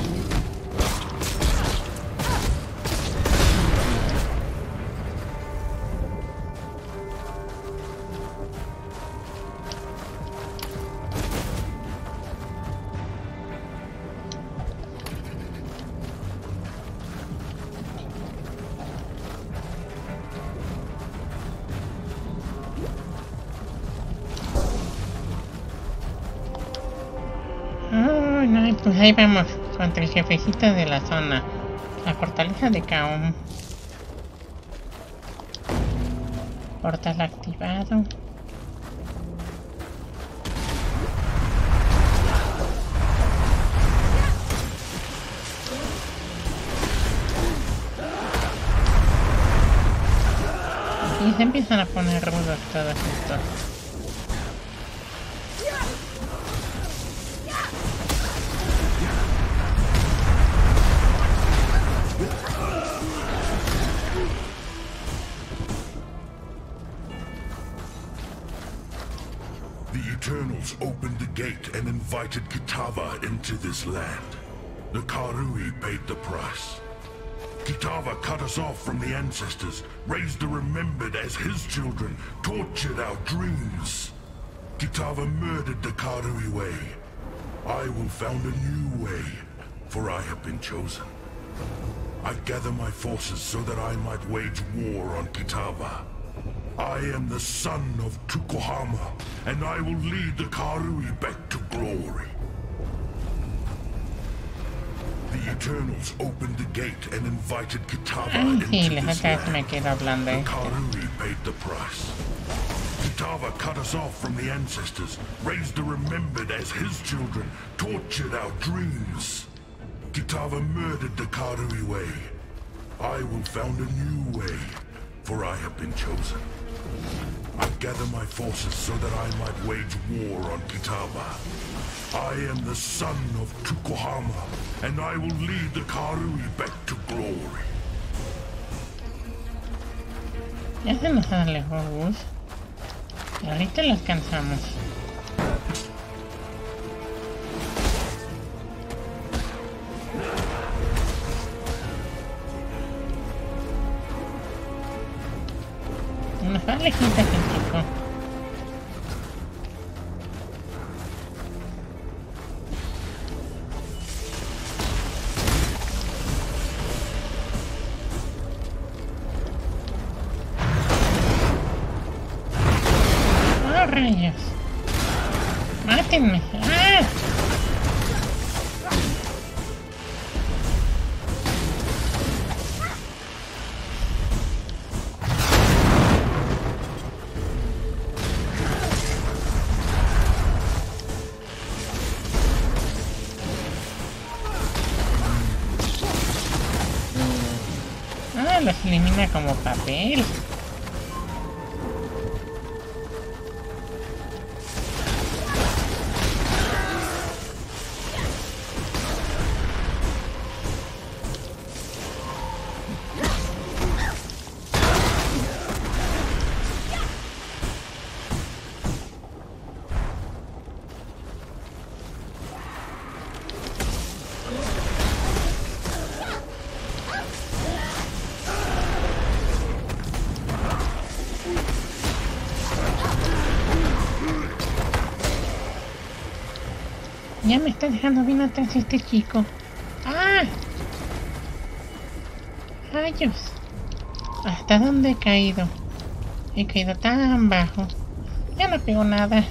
Pues ahí vamos, contra el jefecito de la zona, la fortaleza de Kaum. Portal activado. Y se empiezan a poner rudos todos estos. Eternals opened the gate and invited Kitava into this land. The Karui paid the price. Kitava cut us off from the ancestors, raised the remembered as his children, tortured our dreams. Kitava murdered the Karui way. I will found a new way, for I have been chosen. I gather my forces so that I might wage war on Kitava. I am the son of Tukohama, and I will lead the Karui back to glory. The Eternals opened the gate and invited Kitava into this land. The Karui paid the price. Kitava cut us off from the ancestors, raised the remembered as his children, tortured our dreams. Kitava murdered the Karui way. I will found a new way, for I have been chosen. I gather my forces so that I might wage war on Kitava. I am the son of Tukohama, and I will lead the Karui back to glory. Ya se nos alejó Gus. Ahorita lo alcanzamos. Nos va lejita el chico. ¡Oh, rayos! ¡Mátenme! ¡Ah! Los elimina como papel. Ya me está dejando bien atrás este chico. ¡Ah! ¡Rayos! ¿Hasta dónde he caído? He caído tan bajo. Ya no pego nada.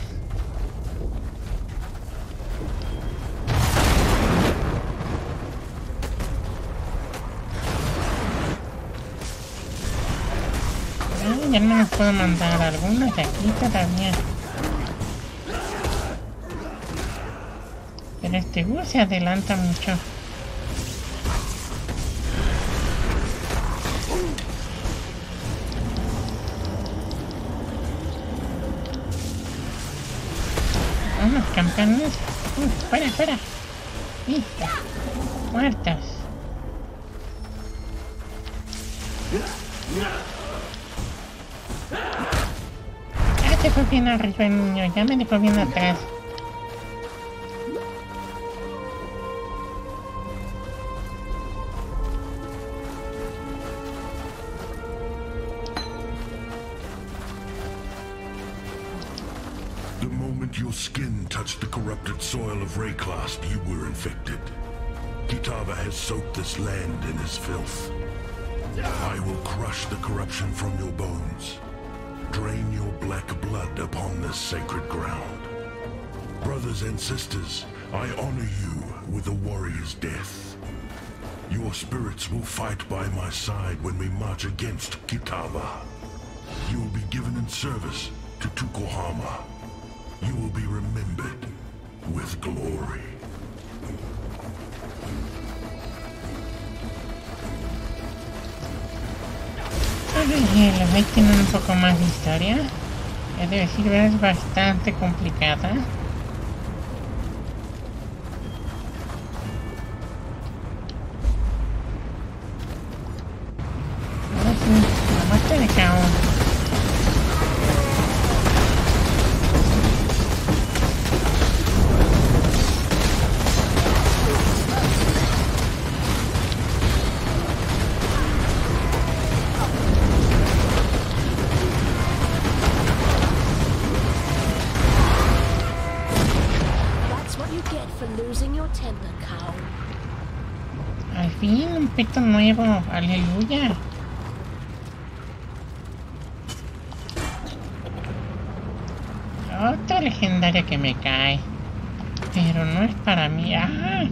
Ya no me puedo mandar algunas de aquí todavía. Pero este bus se adelanta mucho. Unos campeones. Fuera, fuera. Listo. Muertos. Ya te fue bien arriba el niño, ya me dejó bien atrás. your skin touched the corrupted soil of Rayclasp, you were infected. Kitava has soaked this land in his filth. I will crush the corruption from your bones. Drain your black blood upon this sacred ground. Brothers and sisters, I honor you with a warrior's death. Your spirits will fight by my side when we march against Kitava. You will be given in service to Tukohama. You will be remembered with glory. Los hay tienen un poco más de historia. Es decir, es bastante complicada. Ahora sí, la muerte de Kaon. Al fin, un peto nuevo, aleluya. Otra legendaria que me cae, pero no es para mí. ¡Ah!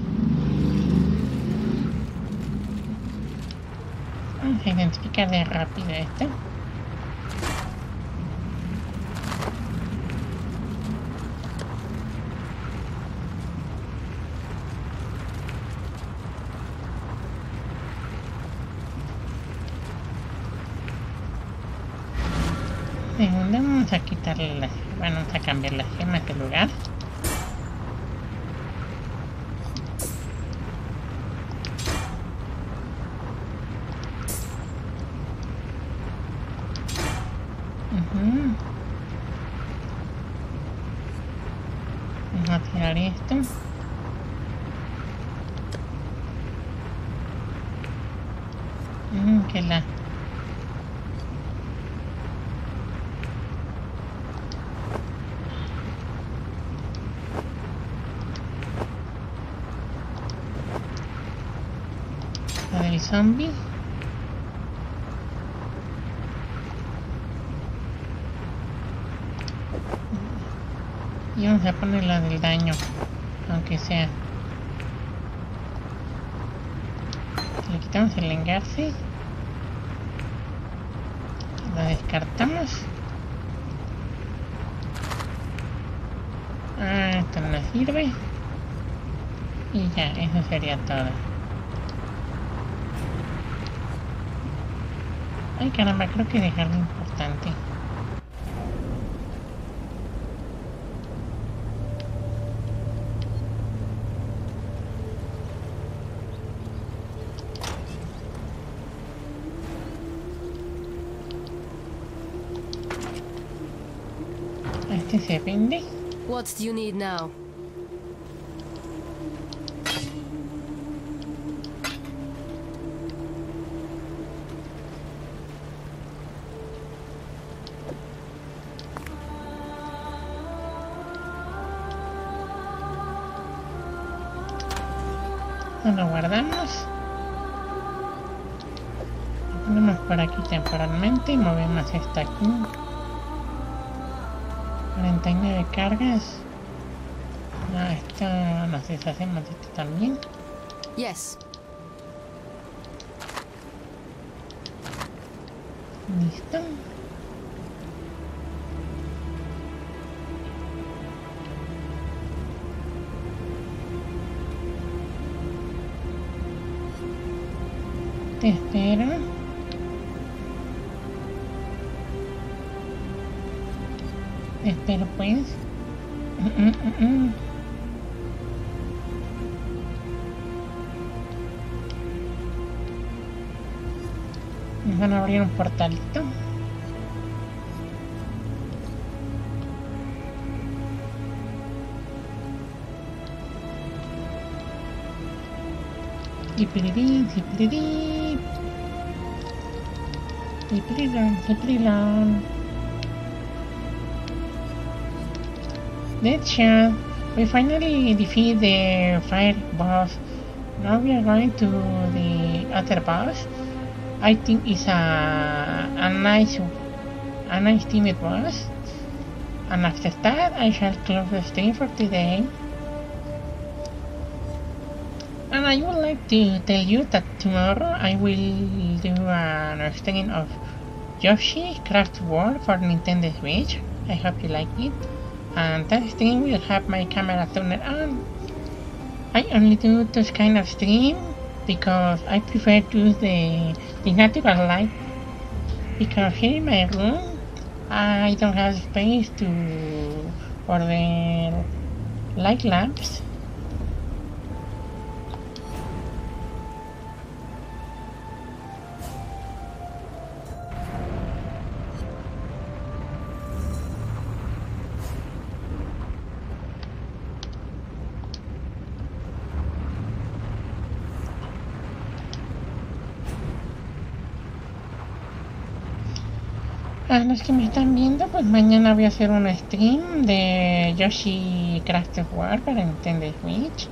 Vamos a identificar de rápido esto. Segunda, vamos a quitarle las... Bueno, vamos a cambiar las gemas de lugar. Vamos a tirar esto. Que la... del zombie. Y vamos a poner la del daño, aunque sea. Le quitamos el engarce. La descartamos. Esto no sirve. Y ya, eso sería todo. Ay caramba, creo que dejar lo importante. Este se vende. What do you need now? Lo guardamos. Lo ponemos por aquí temporalmente y movemos esto aquí. 49 cargas. No, esto nos deshacemos de esto también. Yes. Listo. Te espero. Te espero pues. Nos van a abrir un portalito. Zipiridín, zipiridín. Zipiridón, zipiridón. That's sure. We finally defeat the fire boss. Now we are going to the other boss. I think it's a nice timid boss. And after that, I shall close the stream for today. And I would like to tell you that tomorrow I will do an stream of Yoshi Craft World for Nintendo Switch. I hope you like it. And that stream will have my camera turned on. I only do this kind of stream because I prefer to use the natural light. Because here in my room, I don't have space for the light lamps. A los que me están viendo, pues mañana voy a hacer un stream de Yoshi Craft World para Nintendo Switch.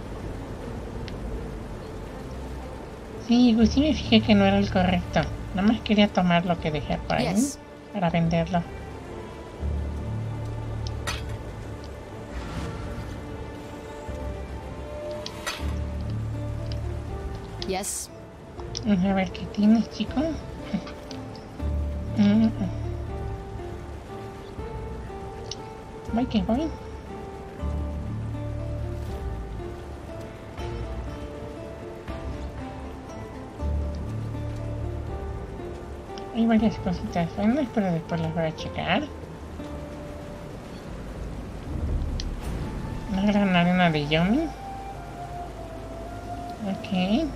Sí, pues sí me fijé que no era el correcto. Nada más quería tomar lo que dejé por ahí para venderlo. Yes. A ver qué tienes, chico. Voy que voy. Hay varias cositas buenas, pero después las voy a checar. Una gran arena de Yomi. Ok.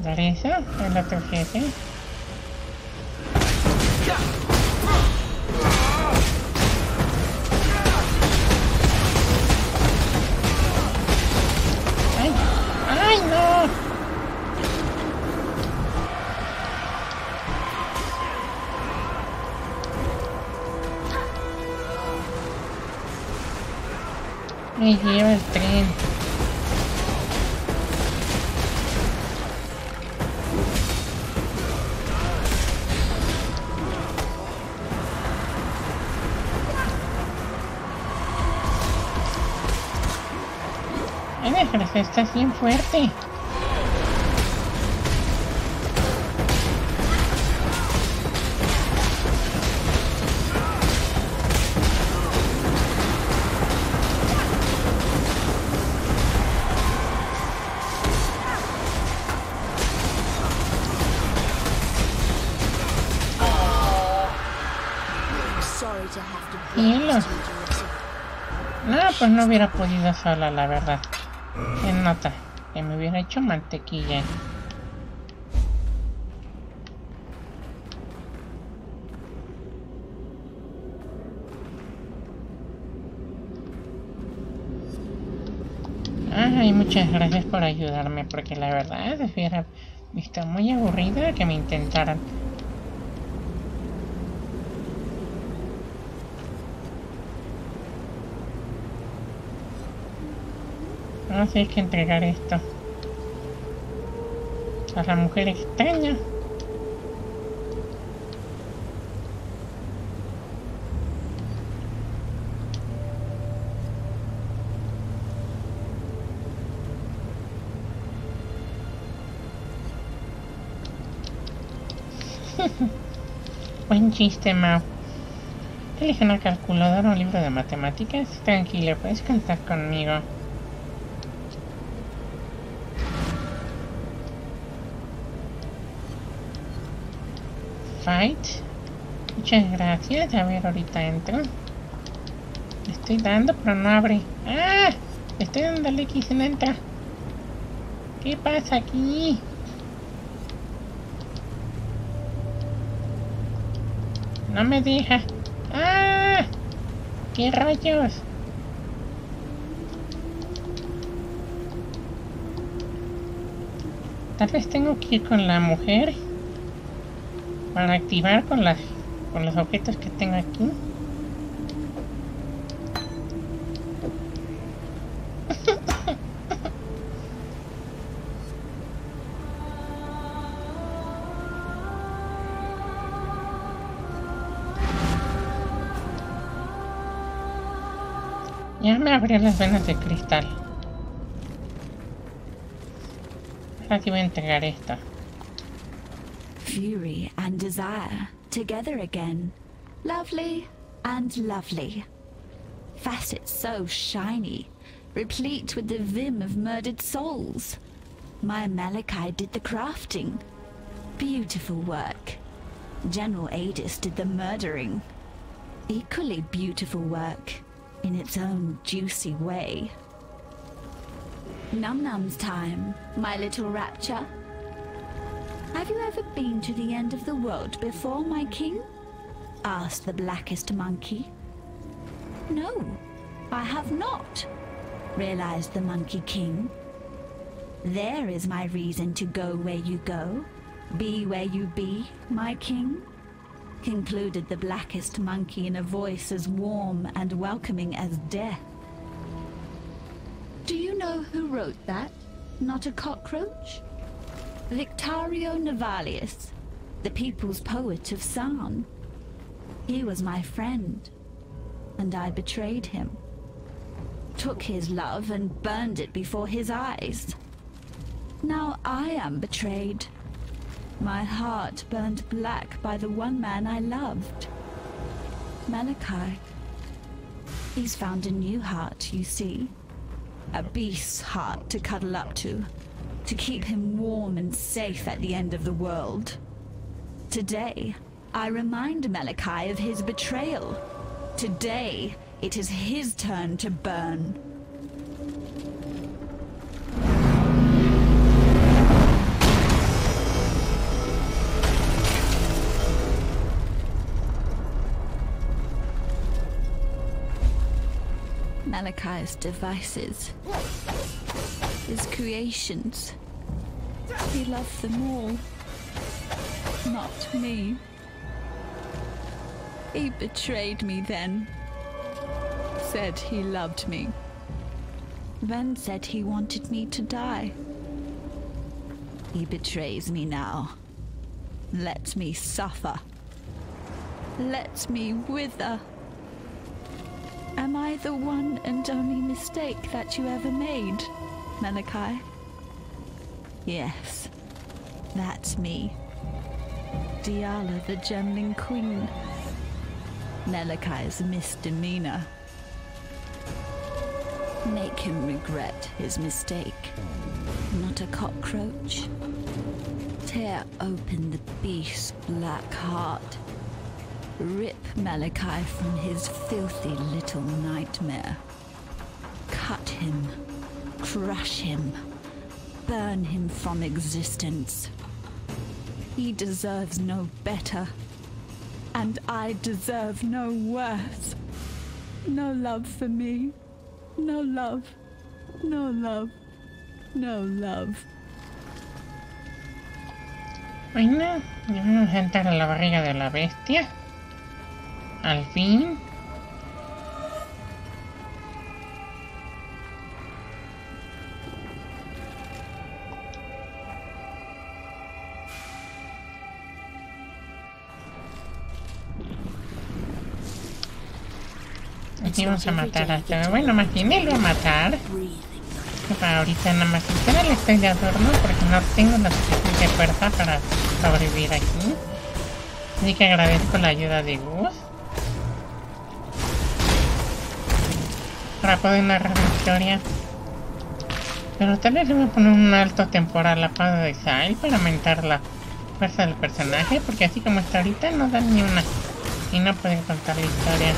Dar eso, el otro jefe. ¡Ay! ¡Ay, no! Me lleva el tren. Pero estás bien fuerte. Cielo. No, pues no hubiera podido sola, la verdad. Se nota que me hubiera hecho mantequilla. Ay, muchas gracias por ayudarme, porque la verdad hubiera visto muy aburrida que me intentaran. Ahora sí hay que entregar esto a la mujer extraña. Buen chiste, Mau. Elige una calculadora o un libro de matemáticas. Tranquilo, puedes contar conmigo. Fight. Muchas gracias. A ver, ahorita entro. Le estoy dando, pero no abre. ¡Ah! Le estoy dando al X y no entra. ¿Qué pasa aquí? No me deja. ¡Ah! ¿Qué rayos? Tal vez tengo que ir con la mujer para activar con los objetos que tengo aquí. Ya me abrió las venas de cristal. Ahora sí voy a entregar esto. Fury and desire together again. Lovely and lovely. Facets so shiny, replete with the vim of murdered souls. My Malachia did the crafting. Beautiful work. General Adis did the murdering. Equally beautiful work, in its own juicy way. Num-num's time, my little rapture. Have you ever been to the end of the world before, my king? Asked the blackest monkey. No, I have not, realized the Monkey King. There is my reason to go where you go, be where you be, my king, concluded the blackest monkey in a voice as warm and welcoming as death. Do you know who wrote that? Not a cockroach? Victorio Navalius, the people's poet of San. He was my friend, and I betrayed him. Took his love and burned it before his eyes. Now I am betrayed. My heart burned black by the one man I loved. Malachia. He's found a new heart, you see. A beast's heart to cuddle up to keep him warm and safe at the end of the world. Today, I remind Malachia of his betrayal. Today, it is his turn to burn. Malachia's devices, his creations. He loved them all, not me. He betrayed me then. Said he loved me. Then said he wanted me to die. He betrays me now. Let me suffer. Let me wither. Am I the one and only mistake that you ever made, Malachia? Yes, that's me. Diala, the Gemling Queen. Malachia's misdemeanor. Make him regret his mistake. Not a cockroach. Tear open the beast's black heart. Rip Malachia from his filthy little nightmare. Cut him. Crush him. Burn him from existence. He deserves no better. And I deserve no worse. No love for me. No love. No love. No love. Bueno, ya vamos a entrar a la barriga de la bestia. Al fin. Aquí vamos a matar a este. Bueno, más bien él va a matar. Para ahorita nada más literal estoy de adorno porque no tengo la suficiente fuerza para sobrevivir aquí. Así que agradezco la ayuda de Gus para poder narrar la historia. Pero tal vez le voy a poner un alto temporal a Piedad de Exile para aumentar la fuerza del personaje, porque así como está ahorita no da ni una y no pueden contar la historia.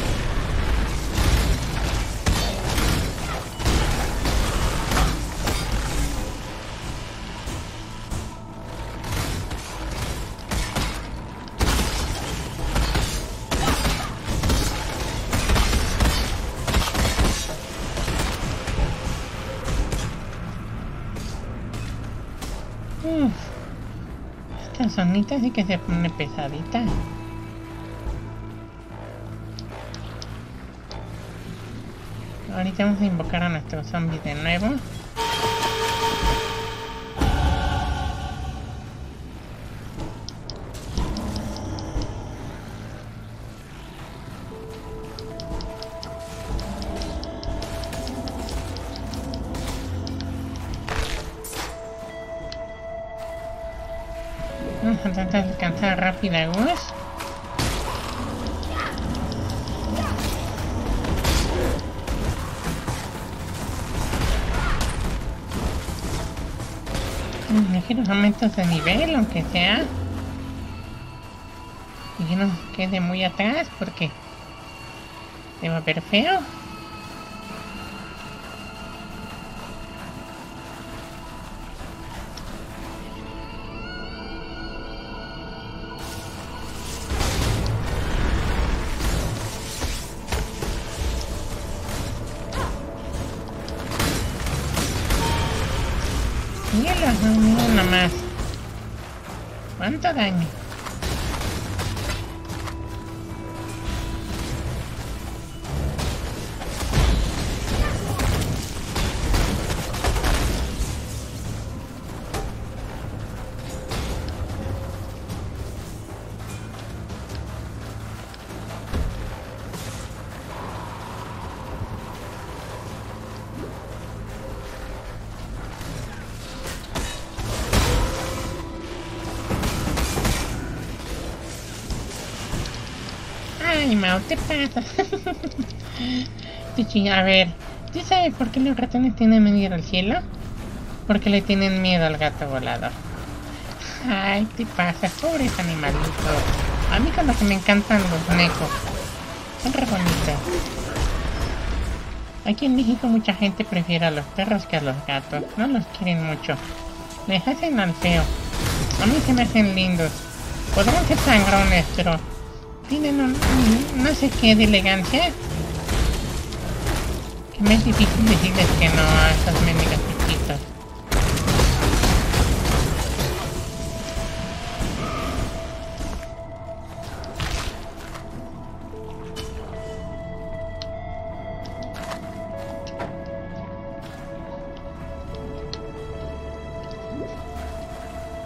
zonita sí que se pone pesadita. Ahorita vamos a invocar a nuestros zombies de nuevo. Vamos a tratar de alcanzar rápida a Gus. Ligeros aumentos de nivel, aunque sea. Y que no quede muy atrás porque se va a ver feo. Mira nomás. ¿Cuánto daño? Ay, Mau, te pasa. A ver, ¿tú sabes por qué los ratones tienen miedo al cielo? Porque le tienen miedo al gato volador. Ay, te pasa, pobres animalitos. A mí con lo que me encantan los necos. Son re bonitos. Aquí en México mucha gente prefiere a los perros que a los gatos. No los quieren mucho. Les hacen al feo. A mí se me hacen lindos. Podrán ser sangrones, pero tienen un no sé qué de elegancia. Que me es difícil decirles que no a esas mendigas chiquitas.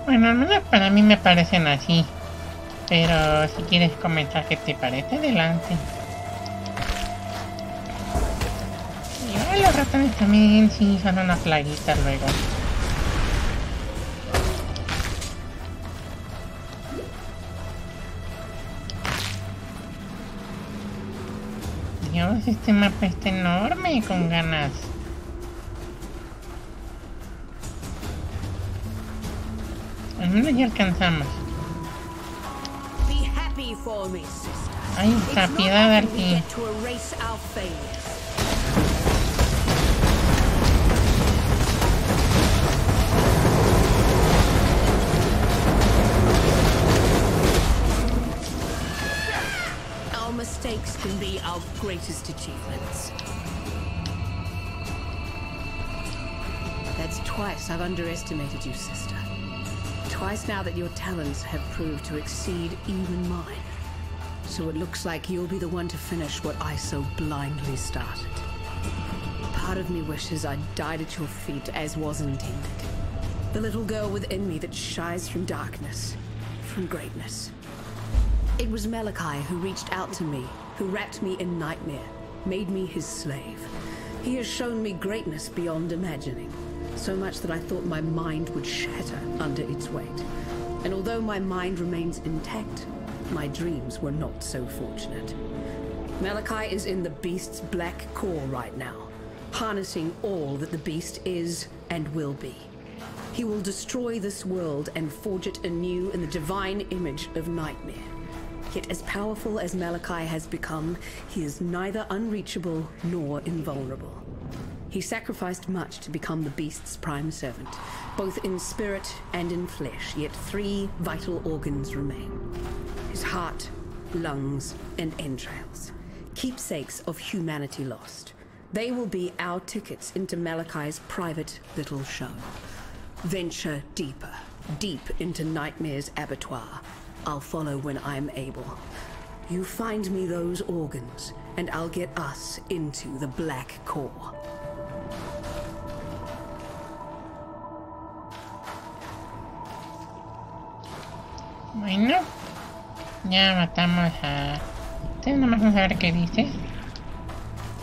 Bueno, al menos para mí me parecen así. Pero si quieres comentar qué te parece, adelante. Y los ratones también sí son una plaguita luego. Dios, este mapa está enorme, con ganas. Al menos ya alcanzamos. Ahí está, Piedad al fin. Our mistakes can be our greatest achievements. That's twice I've underestimated you, sister. Twice now that your talents have proved to exceed even mine. So it looks like you'll be the one to finish what I so blindly started. Part of me wishes I'd died at your feet as was intended. The little girl within me that shies from darkness, from greatness. It was Malachia who reached out to me, who wrapped me in nightmare, made me his slave. He has shown me greatness beyond imagining. So much that I thought my mind would shatter under its weight. And although my mind remains intact, my dreams were not so fortunate. Malachia is in the beast's black core right now, harnessing all that the beast is and will be. He will destroy this world and forge it anew in the divine image of nightmare. Yet as powerful as Malachia has become, he is neither unreachable nor invulnerable. He sacrificed much to become the beast's prime servant, both in spirit and in flesh, yet 3 vital organs remain. His heart, lungs, and entrails, keepsakes of humanity lost. They will be our tickets into Malachi's private little show. Venture deeper, deep into Nightmare's abattoir. I'll follow when I'm able. You find me those organs, and I'll get us into the Black Core. Bueno, ya matamos a... Entonces nomás vamos a ver qué dice.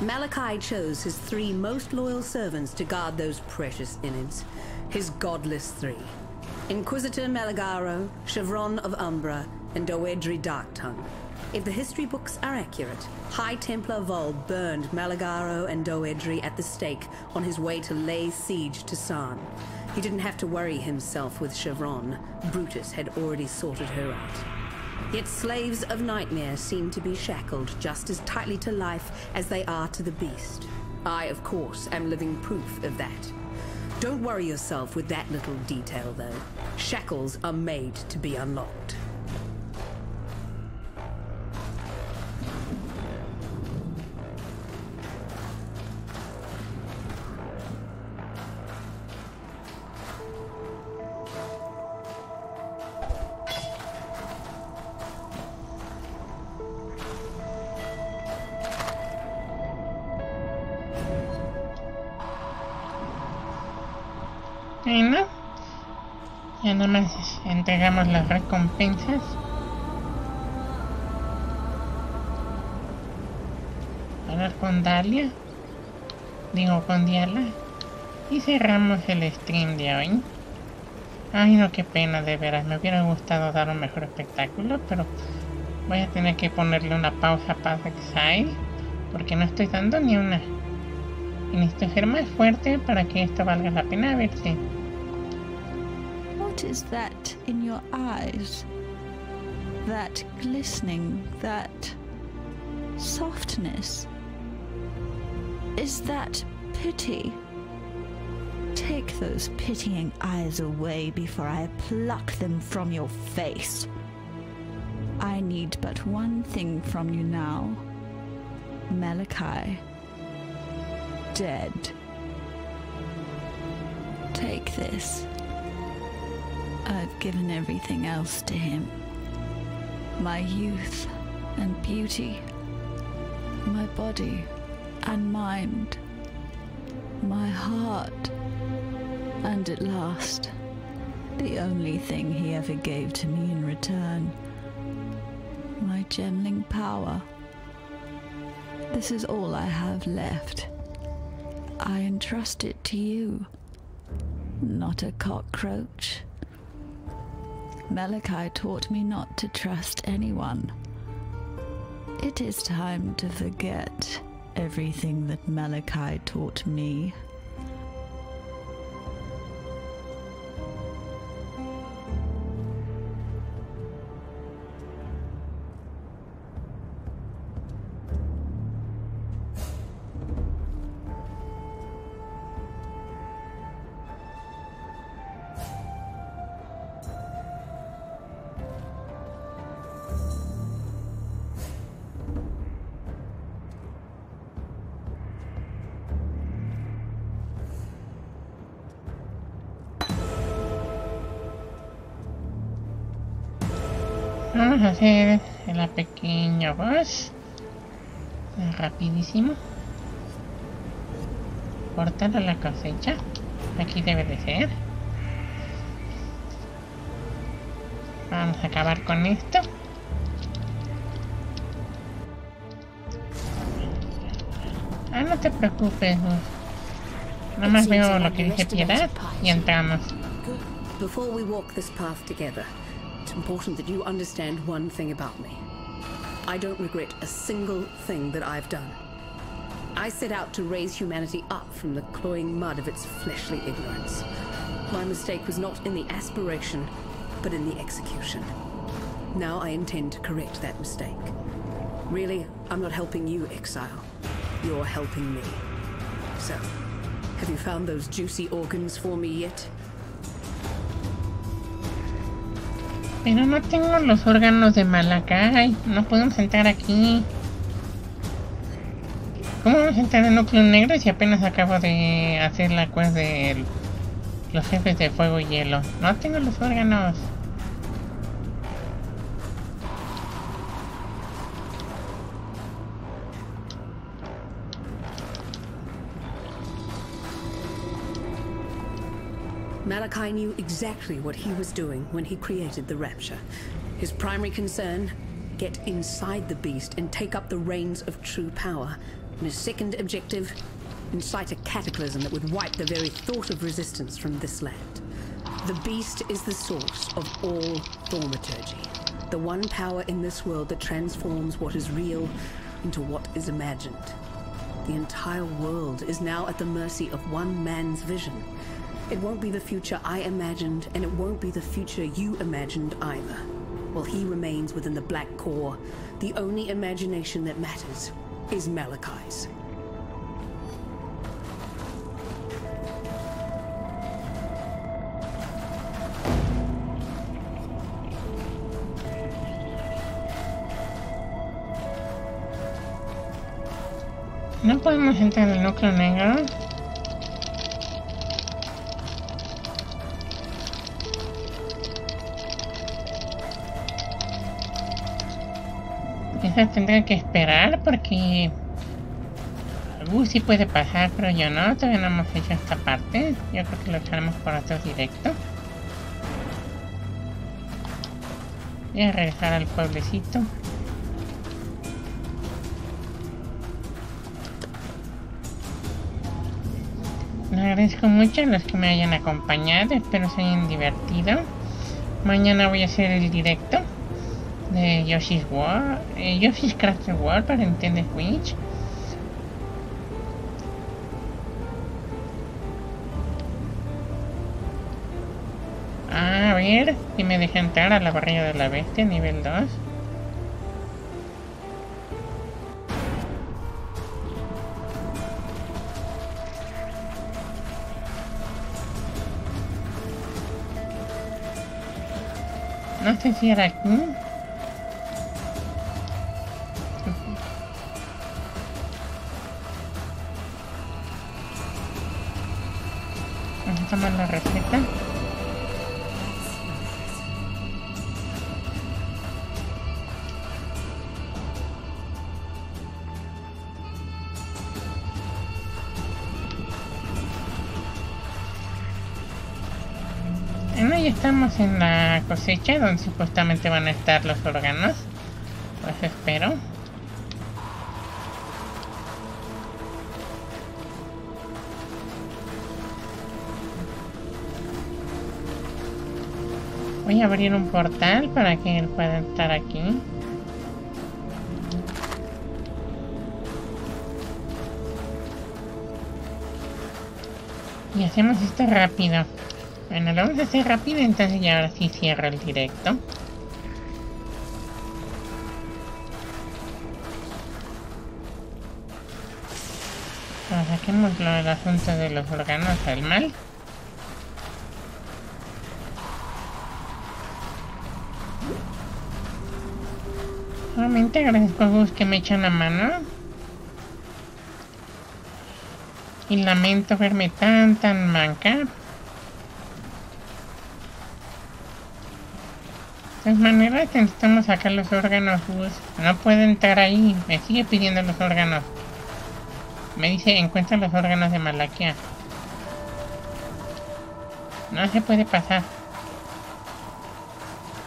Malachia chose his 3 most loyal servants to guard those precious innards. His godless 3. Inquisitor Malagaro, Chevron of Umbra, and Doedri Darktongue. If the history books are accurate, High Templar Vol burned Malagaro and Doedri at the stake on his way to lay siege to Sarn. He didn't have to worry himself with Chevron. Brutus had already sorted her out. Yet slaves of Nightmare seem to be shackled just as tightly to life as they are to the beast. I, of course, am living proof of that. Don't worry yourself with that little detail, though. Shackles are made to be unlocked. Bueno, ya nada más entregamos las recompensas. Hablar con Dalia, digo con Diala, y cerramos el stream de hoy. Ay no, qué pena, de veras, me hubiera gustado dar un mejor espectáculo, pero voy a tener que ponerle una pausa para Exile, porque no estoy dando ni una. Y necesito ser más fuerte para que esto valga la pena. A ver si... What is that in your eyes? That glistening, that softness? Is that pity? Take those pitying eyes away before I pluck them from your face. I need but one thing from you now. Malachia. Dead. Take this. I've given everything else to him. My youth and beauty. My body and mind. My heart. And at last, the only thing he ever gave to me in return. My gemling power. This is all I have left. I entrust it to you, not a cockroach. Malachia taught me not to trust anyone. It is time to forget everything that Malachia taught me. Vamos a hacer el pequeño boss. Rapidísimo. Cortar a la cosecha. Aquí debe de ser. Vamos a acabar con esto. Ah, no te preocupes. Nada más veo lo que dice Piedad y entramos. Before we walk this path together, it's important that you understand one thing about me. I don't regret a single thing that I've done. I set out to raise humanity up from the cloying mud of its fleshly ignorance. My mistake was not in the aspiration, but in the execution. Now I intend to correct that mistake. Really, I'm not helping you, Exile. You're helping me. So, have you found those juicy organs for me yet? Pero no tengo los órganos de Malachia. No podemos entrar aquí. ¿Cómo vamos a entrar en núcleo negro si apenas acabo de hacer la quest del Los jefes de fuego y hielo. No tengo los órganos. Malachi knew exactly what he was doing when he created the Rapture. His primary concern, get inside the beast and take up the reins of true power. And his second objective, incite a cataclysm that would wipe the very thought of resistance from this land. The beast is the source of all thaumaturgy. The one power in this world that transforms what is real into what is imagined. The entire world is now at the mercy of one man's vision. It won't be the future I imagined, and it won't be the future you imagined either. While he remains within the Black Core, the only imagination that matters is Malachi's. No podemos entrar al núcleo negro. Esa tendré que esperar porque sí puede pasar, pero yo no, todavía no hemos hecho esta parte. Yo creo que lo echaremos por otro directo. Voy a regresar al pueblecito. Les agradezco mucho a los que me hayan acompañado, espero se hayan divertido. Mañana voy a hacer el directo de Yoshi's World, Yoshi's Crafted World para Nintendo Switch. A ver si me deja entrar a la barriga de la bestia nivel 2. No sé si era aquí. Vamos a tomar la receta. Bueno, ya estamos en la cosecha donde supuestamente van a estar los órganos. Pues espero. Voy a abrir un portal para que él pueda estar aquí. Y hacemos esto rápido. Bueno, lo vamos a hacer rápido, entonces ya ahora sí cierro el directo. Ahora saquemos el asunto de los órganos al mal. Nuevamente agradezco a Gus que me echa una mano. Y lamento verme tan manca. De todas maneras necesitamos sacar los órganos, Gus. No puede entrar ahí. Me sigue pidiendo los órganos. Me dice, encuentra los órganos de Malachia. No se puede pasar.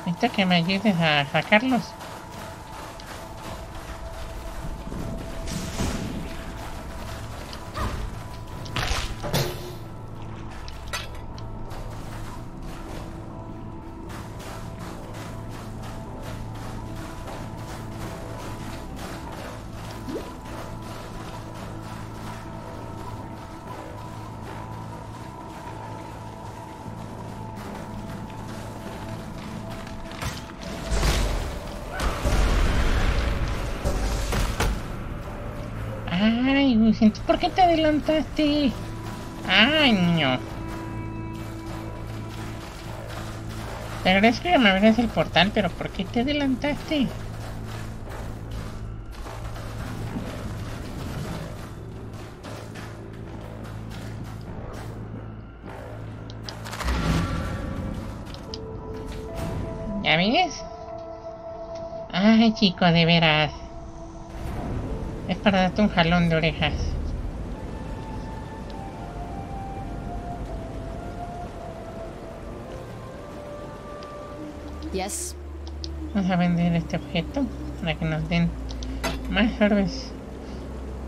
Necesito que me ayudes a sacarlos. Ay, Gus, ¿por qué te adelantaste? Ay, niño. Te agradezco que me abrieras el portal, pero ¿por qué te adelantaste? Ay, chico, de veras. Es para darte un jalón de orejas. Yes. Vamos a vender este objeto para que nos den más orbes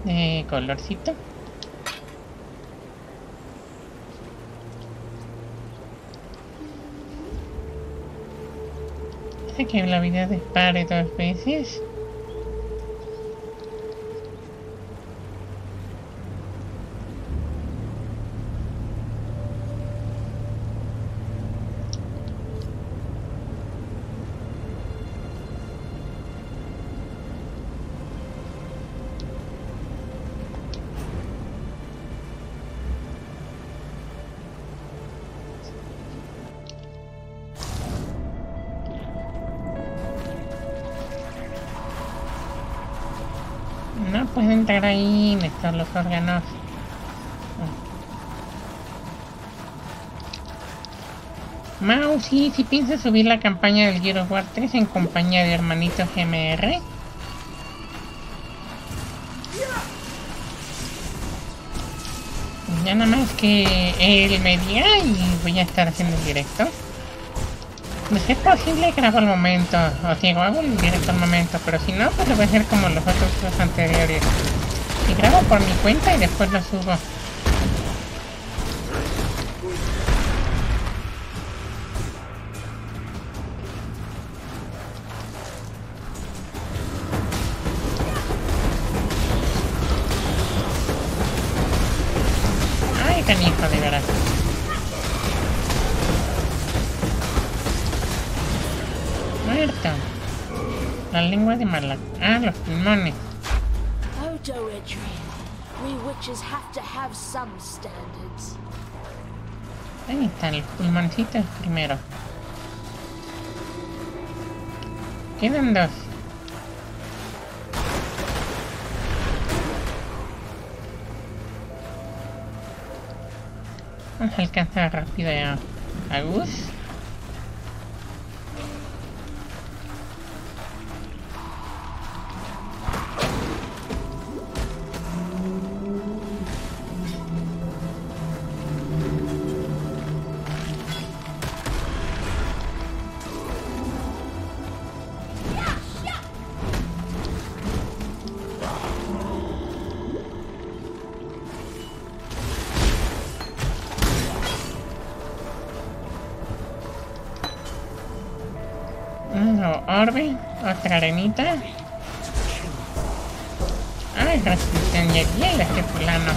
de colorcito. Sé que la vida dispare 2 veces. No puedo entrar ahí, necesito los órganos. Mau, sí, si piensas subir la campaña del Gears of War 3 en compañía de hermanito GMR. Ya nada más que él me diga y voy a estar haciendo el directo. No es posible, grabo al momento, o digo, hago el directo al momento, pero si no, pues lo voy a hacer como los otros anteriores. Y grabo por mi cuenta y después lo subo. Ay, canijo, de veras. Muerto. La lengua de Malachia. Ah, los pulmones. Ahí están los pulmoncitos primero. Quedan 2. Vamos a alcanzar rápido a Gus. Orbe, otra arenita. Ay, resistencia hielo este fulano.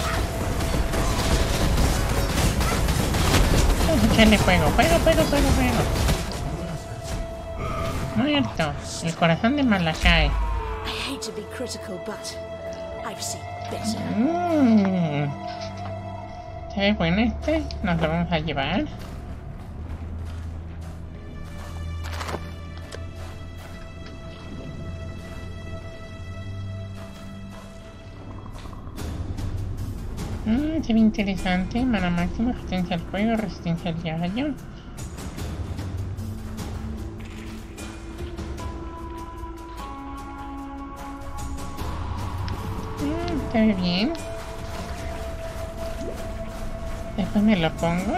Vamos a echarle fuego, fuego. Muerto, el corazón de Malachia. Se ve bueno este, nos lo vamos a llevar. Se ve interesante. Mana máxima, resistencia al fuego, resistencia al rayo. Se ve bien. Después me lo pongo.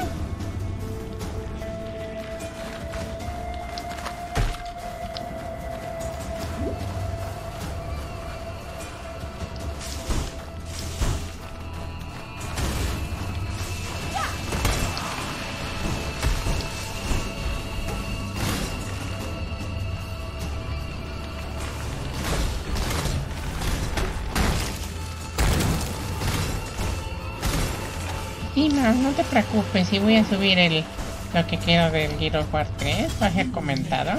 Y no te preocupes, si voy a subir lo que queda del Gears of War 3, va a ser comentado.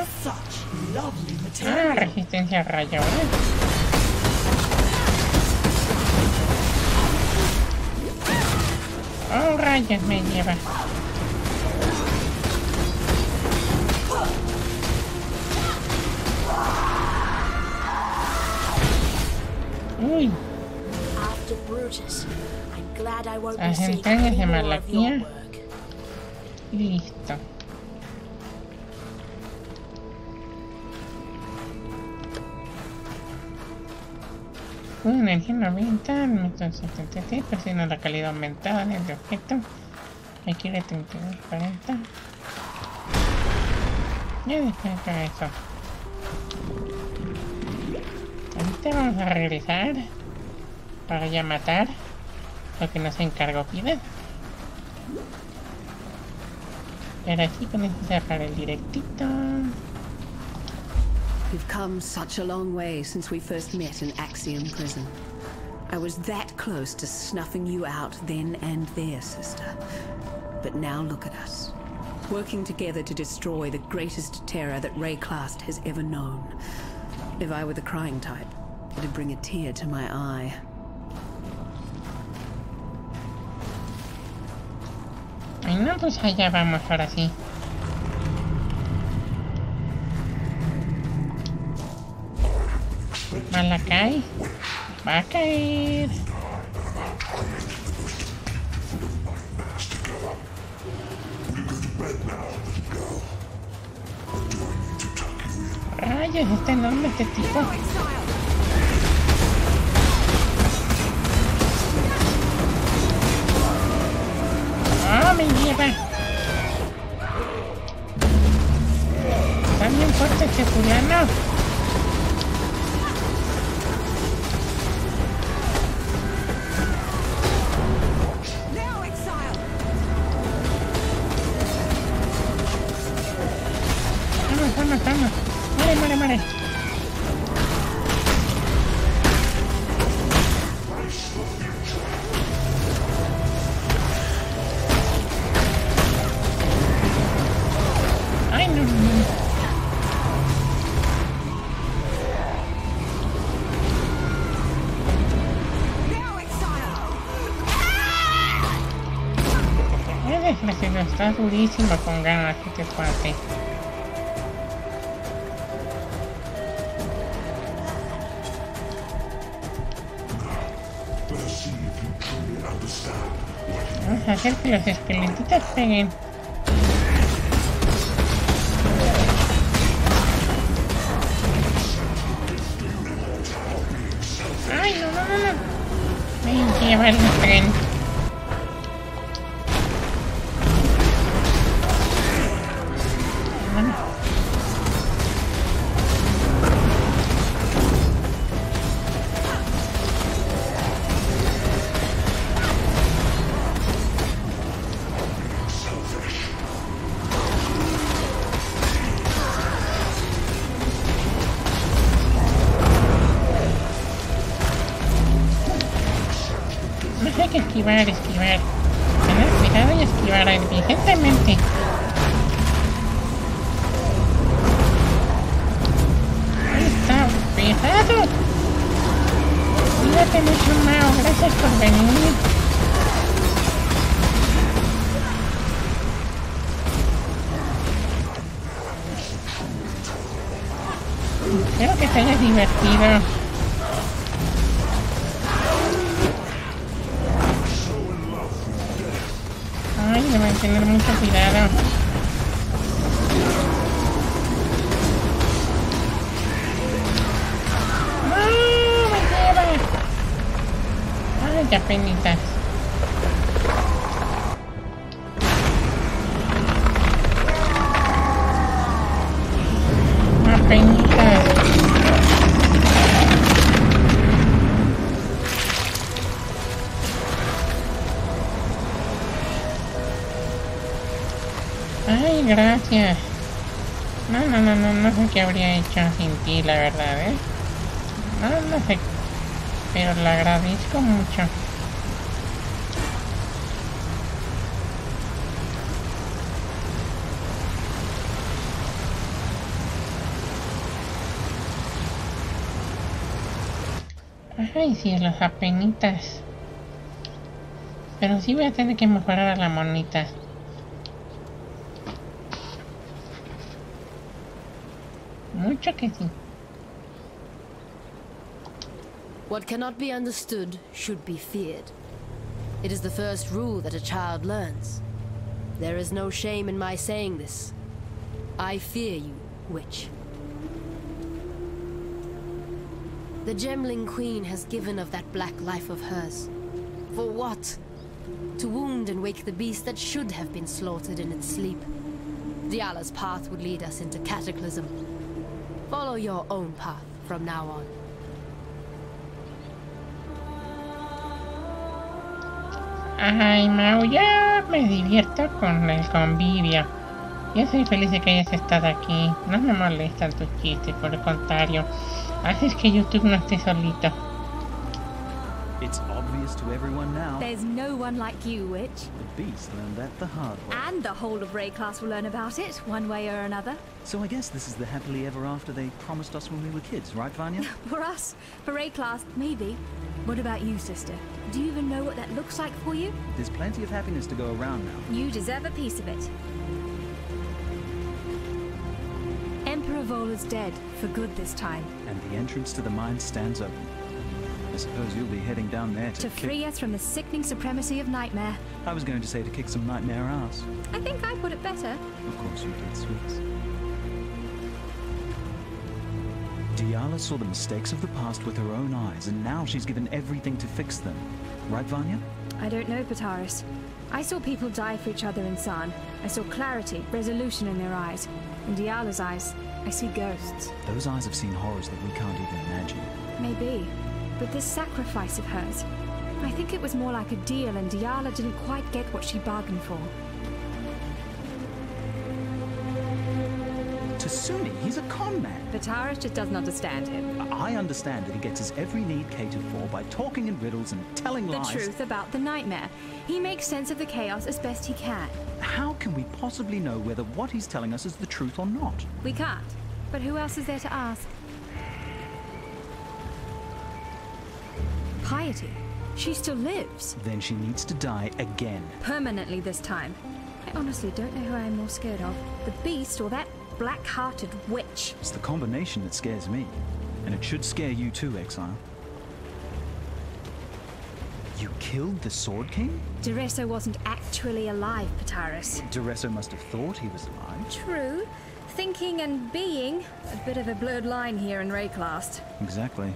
Ah, resistencia a rayo. Oh, rayos me lleva. Uy. Las entrañas de Malachia. Y listo. Una energía 90, 76, presiona la calidad aumentada del objeto. Requiere 32, 40. Ya descarga eso. Ahorita vamos a regresar para ya matar lo que nos encargó Piedad. Pero así con esto cerrar el directito. You've come such a long way since we first met in Axiom Prison. I was that close to snuffing you out then and there, sister. But now look at us, working together to destroy the greatest terror that Rayclast has ever known. If I were the crying type, it'd bring a tear to my eye. Ay, no, pues allá vamos, ahora sí. Malachia va a caer. Rayos, está enorme este tipo. ¡Oh, me lleva! Está bien fuerte este fulano. Vamos. Muere. Ay, no. Desgraciado, está durísimo con ganas este cuate. Vamos a hacer que los esqueletitos peguen. Ay, no. Me lleva el tren. Esquivar. Tener cuidado y esquivar inteligentemente. Ahí está, pesado. Cuídate mucho, Mao. Gracias por venir. Espero que te hayas divertido. Ay, deben tener mucho cuidado. ¡No! ¡Me lleva! Ay, ya penitas. Apenitas. Ay, gracias. No sé qué habría hecho sin ti, la verdad, No sé. Pero lo agradezco mucho. Ay, sí, las apenitas. Pero sí voy a tener que mejorar a la monita. Mucho que sí. What cannot be understood should be feared. It is the first rule that a child learns. There is no shame in my saying this. I fear you, witch. The Gemling Queen has given of that black life of hers. For what? To wound and wake the beast that should have been slaughtered in its sleep. Diala's path would lead us into Cataclysm. Follow your own path from now on. Ay, Mau, ya me divierto con el convivio. Yo soy feliz de que hayas estado aquí. No me molestan tus chistes, por el contrario. Haces que YouTube no esté solito. It's obvious to everyone now. There's no one like you, Witch. The beast learned that the hard way. And the whole of Ray class will learn about it, one way or another. So I guess this is the happily ever after they promised us when we were kids, right, Vanya? For us. For Ray class, maybe. What about you, sister? Do you even know what that looks like for you? There's plenty of happiness to go around now. You deserve a piece of it. Emperor Vola's dead, for good this time. And the entrance to the mine stands open. I suppose you'll be heading down there to free us from the sickening supremacy of Nightmare. I was going to say to kick some Nightmare ass. I think I put it better. Of course you did, sweets. Diala saw the mistakes of the past with her own eyes, and now she's given everything to fix them. Right, Vanya? I don't know, Pataris. I saw people die for each other in San. I saw clarity, resolution in their eyes. In Diala's eyes, I see ghosts. Those eyes have seen horrors that we can't even imagine. Maybe. But this sacrifice of hers, I think it was more like a deal, and Diala didn't quite get what she bargained for. Tasuni, he's a con man. Pataris just doesn't understand him. I understand that he gets his every need catered for by talking in riddles and telling lies. The truth about the Nightmare. He makes sense of the chaos as best he can. How can we possibly know whether what he's telling us is the truth or not? We can't. But who else is there to ask? Piety. She still lives. Then she needs to die again. Permanently this time. I honestly don't know who I am more scared of. The beast or that black-hearted witch. It's the combination that scares me. And it should scare you too, Exile. You killed the Sword King? Duresso wasn't actually alive, Pataris. Duresso must have thought he was alive. True. Thinking and being. A bit of a blurred line here in Rayclast. Exactly.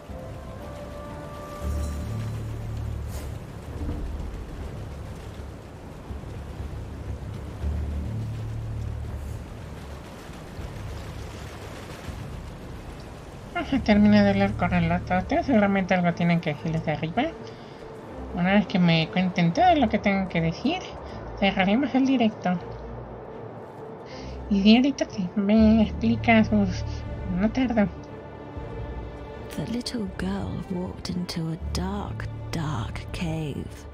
Terminé de leer con el otro. Seguramente algo tienen que decirles de arriba. Una vez que me cuenten todo lo que tengan que decir, cerraremos el directo. Y ahorita sí, me explica sus... No tardo. The little girl walked into a dark, dark cave.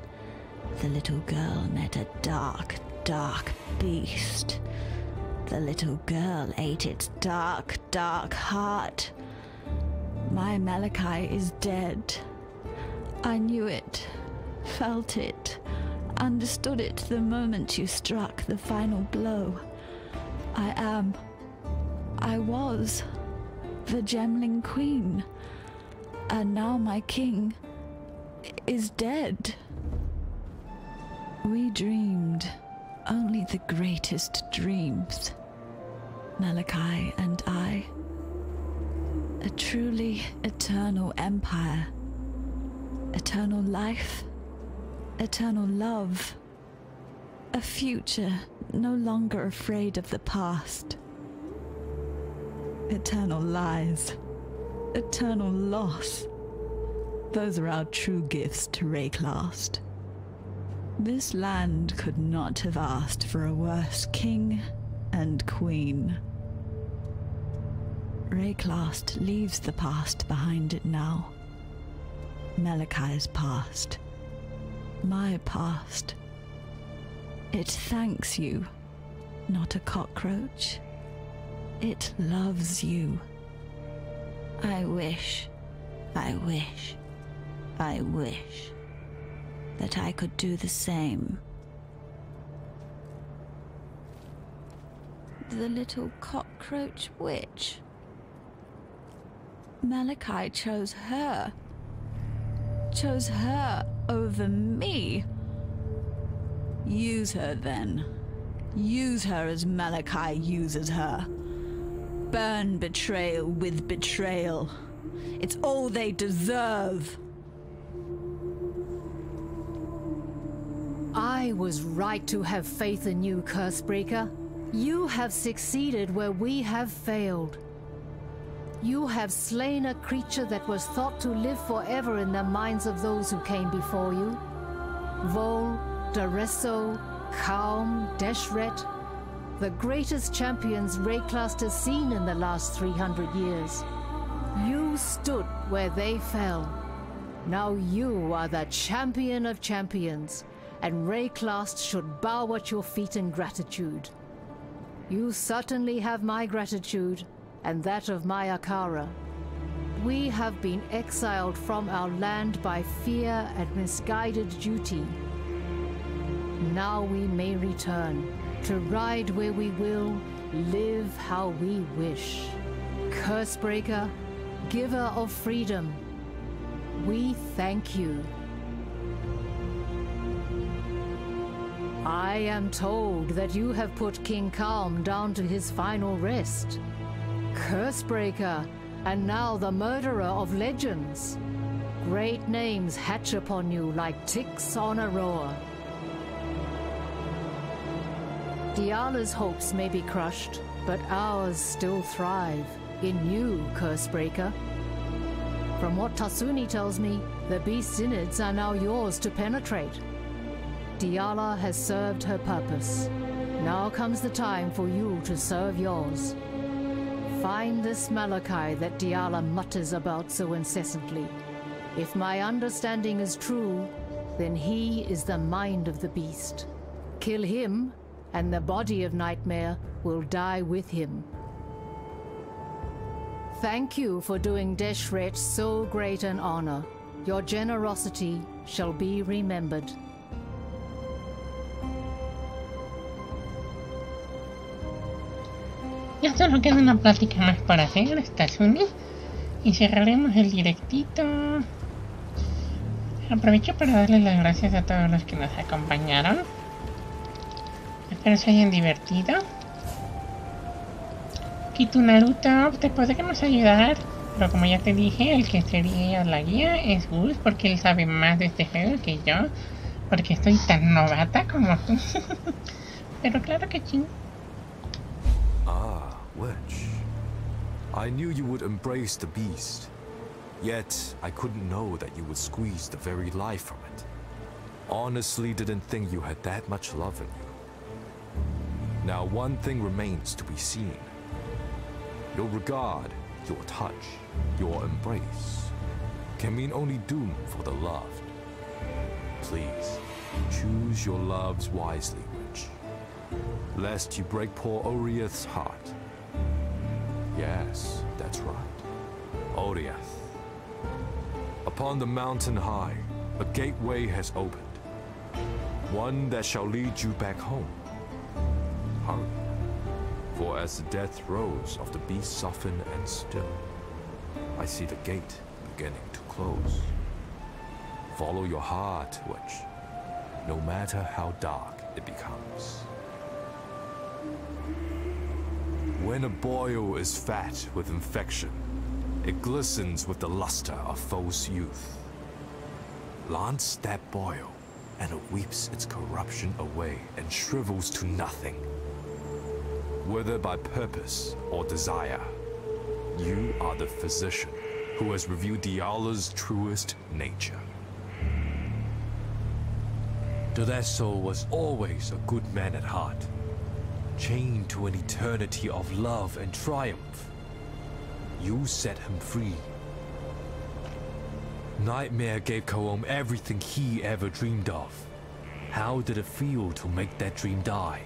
The little girl met a dark, dark beast. The little girl ate its dark, dark heart. My Malachi is dead. I knew it, felt it, understood it the moment you struck the final blow. I was the Gemling Queen, and now my king is dead. We dreamed only the greatest dreams, Malachi and I. A truly eternal empire. Eternal life. Eternal love. A future no longer afraid of the past. Eternal lies. Eternal loss. Those are our true gifts to Rayclast. This land could not have asked for a worse king and queen. Rayclast leaves the past behind it now. Malachi's past. My past. It thanks you, not a cockroach. It loves you. I wish that I could do the same. The little cockroach witch. Malachi chose her. Chose her over me. Use her then. Use her as Malachi uses her. Burn betrayal with betrayal. It's all they deserve. I was right to have faith in you, Cursebreaker. You have succeeded where we have failed. You have slain a creature that was thought to live forever in the minds of those who came before you. Vol, Daresso, Kaum, Deshret, the greatest champions Rayclast has seen in the last 300 years. You stood where they fell. Now you are the champion of champions, and Rayclast should bow at your feet in gratitude. You certainly have my gratitude, and that of my Akara. We have been exiled from our land by fear and misguided duty. Now we may return, to ride where we will, live how we wish. Cursebreaker, giver of freedom, we thank you. I am told that you have put King Kaum down to his final rest. Cursebreaker, and now the murderer of legends. Great names hatch upon you like ticks on a roar. Diala's hopes may be crushed, but ours still thrive in you, Cursebreaker. From what Tasuni tells me, the Beast Synods are now yours to penetrate. Diala has served her purpose. Now comes the time for you to serve yours. Find this Malachi that Diala mutters about so incessantly. If my understanding is true, then he is the mind of the beast. Kill him, and the body of Nightmare will die with him. Thank you for doing Deshret so great an honor. Your generosity shall be remembered. Ya solo queda una plática más para hacer, Tasuni, y cerraremos el directito. Aprovecho para darles las gracias a todos los que nos acompañaron. Espero se hayan divertido. Kitu Naruto, te podremos ayudar, pero como ya te dije, el que sería la guía es Gus, porque él sabe más de este juego que yo, porque estoy tan novata como tú. Pero claro que sí. Witch. I knew you would embrace the beast, yet I couldn't know that you would squeeze the very life from it. Honestly, didn't think you had that much love in you. Now one thing remains to be seen. Your regard, your touch, your embrace can mean only doom for the loved. Please, choose your loves wisely, witch, lest you break poor Oriath's heart. Yes, that's right. Oriath. Upon the mountain high, a gateway has opened. One that shall lead you back home. Hurry. For as the death throes of the beast soften and still, I see the gate beginning to close. Follow your heart, witch, no matter how dark it becomes. When a boil is fat with infection, it glistens with the luster of false youth. Lance that boil, and it weeps its corruption away and shrivels to nothing. Whether by purpose or desire, you are the physician who has revealed Diala's truest nature. Daresso was always a good man at heart, chained to an eternity of love and triumph. You set him free. Nightmare gave Kaum everything he ever dreamed of. How did it feel to make that dream die?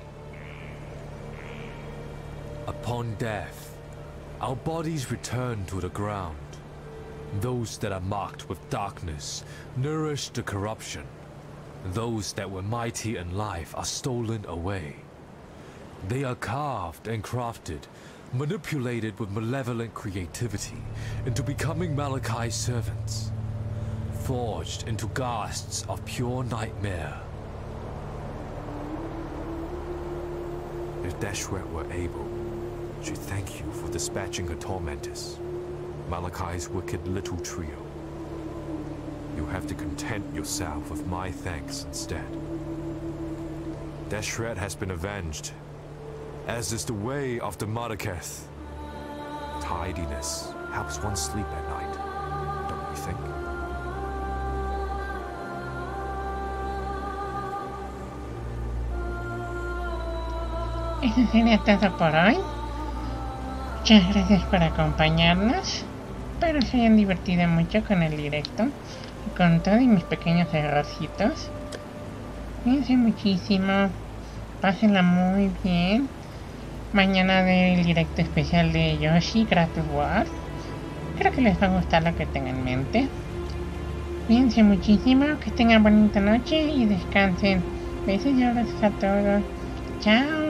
Upon death, our bodies return to the ground. Those that are marked with darkness nourish the corruption. Those that were mighty in life are stolen away. They are carved and crafted, manipulated with malevolent creativity into becoming Malachi's servants, forged into ghasts of pure nightmare. If Deshret were able, she'd thank you for dispatching her tormentors. Malachi's wicked little trio. You have to content yourself with my thanks instead. Deshret has been avenged, as is the way of the Madaketh. Tidiness helps one sleep at night, don't you think? Eso sería todo por hoy. Muchas gracias por acompañarnos. Espero se hayan divertido mucho con el directo y con todos mis pequeños errorcitos. Cuídense muchísimo. Pásenla muy bien. Mañana del directo especial de Yoshi Gratis War. Creo que les va a gustar lo que tengan en mente. Cuídense muchísimo. Que tengan bonita noche y descansen. Besos y abrazos a todos. Chao.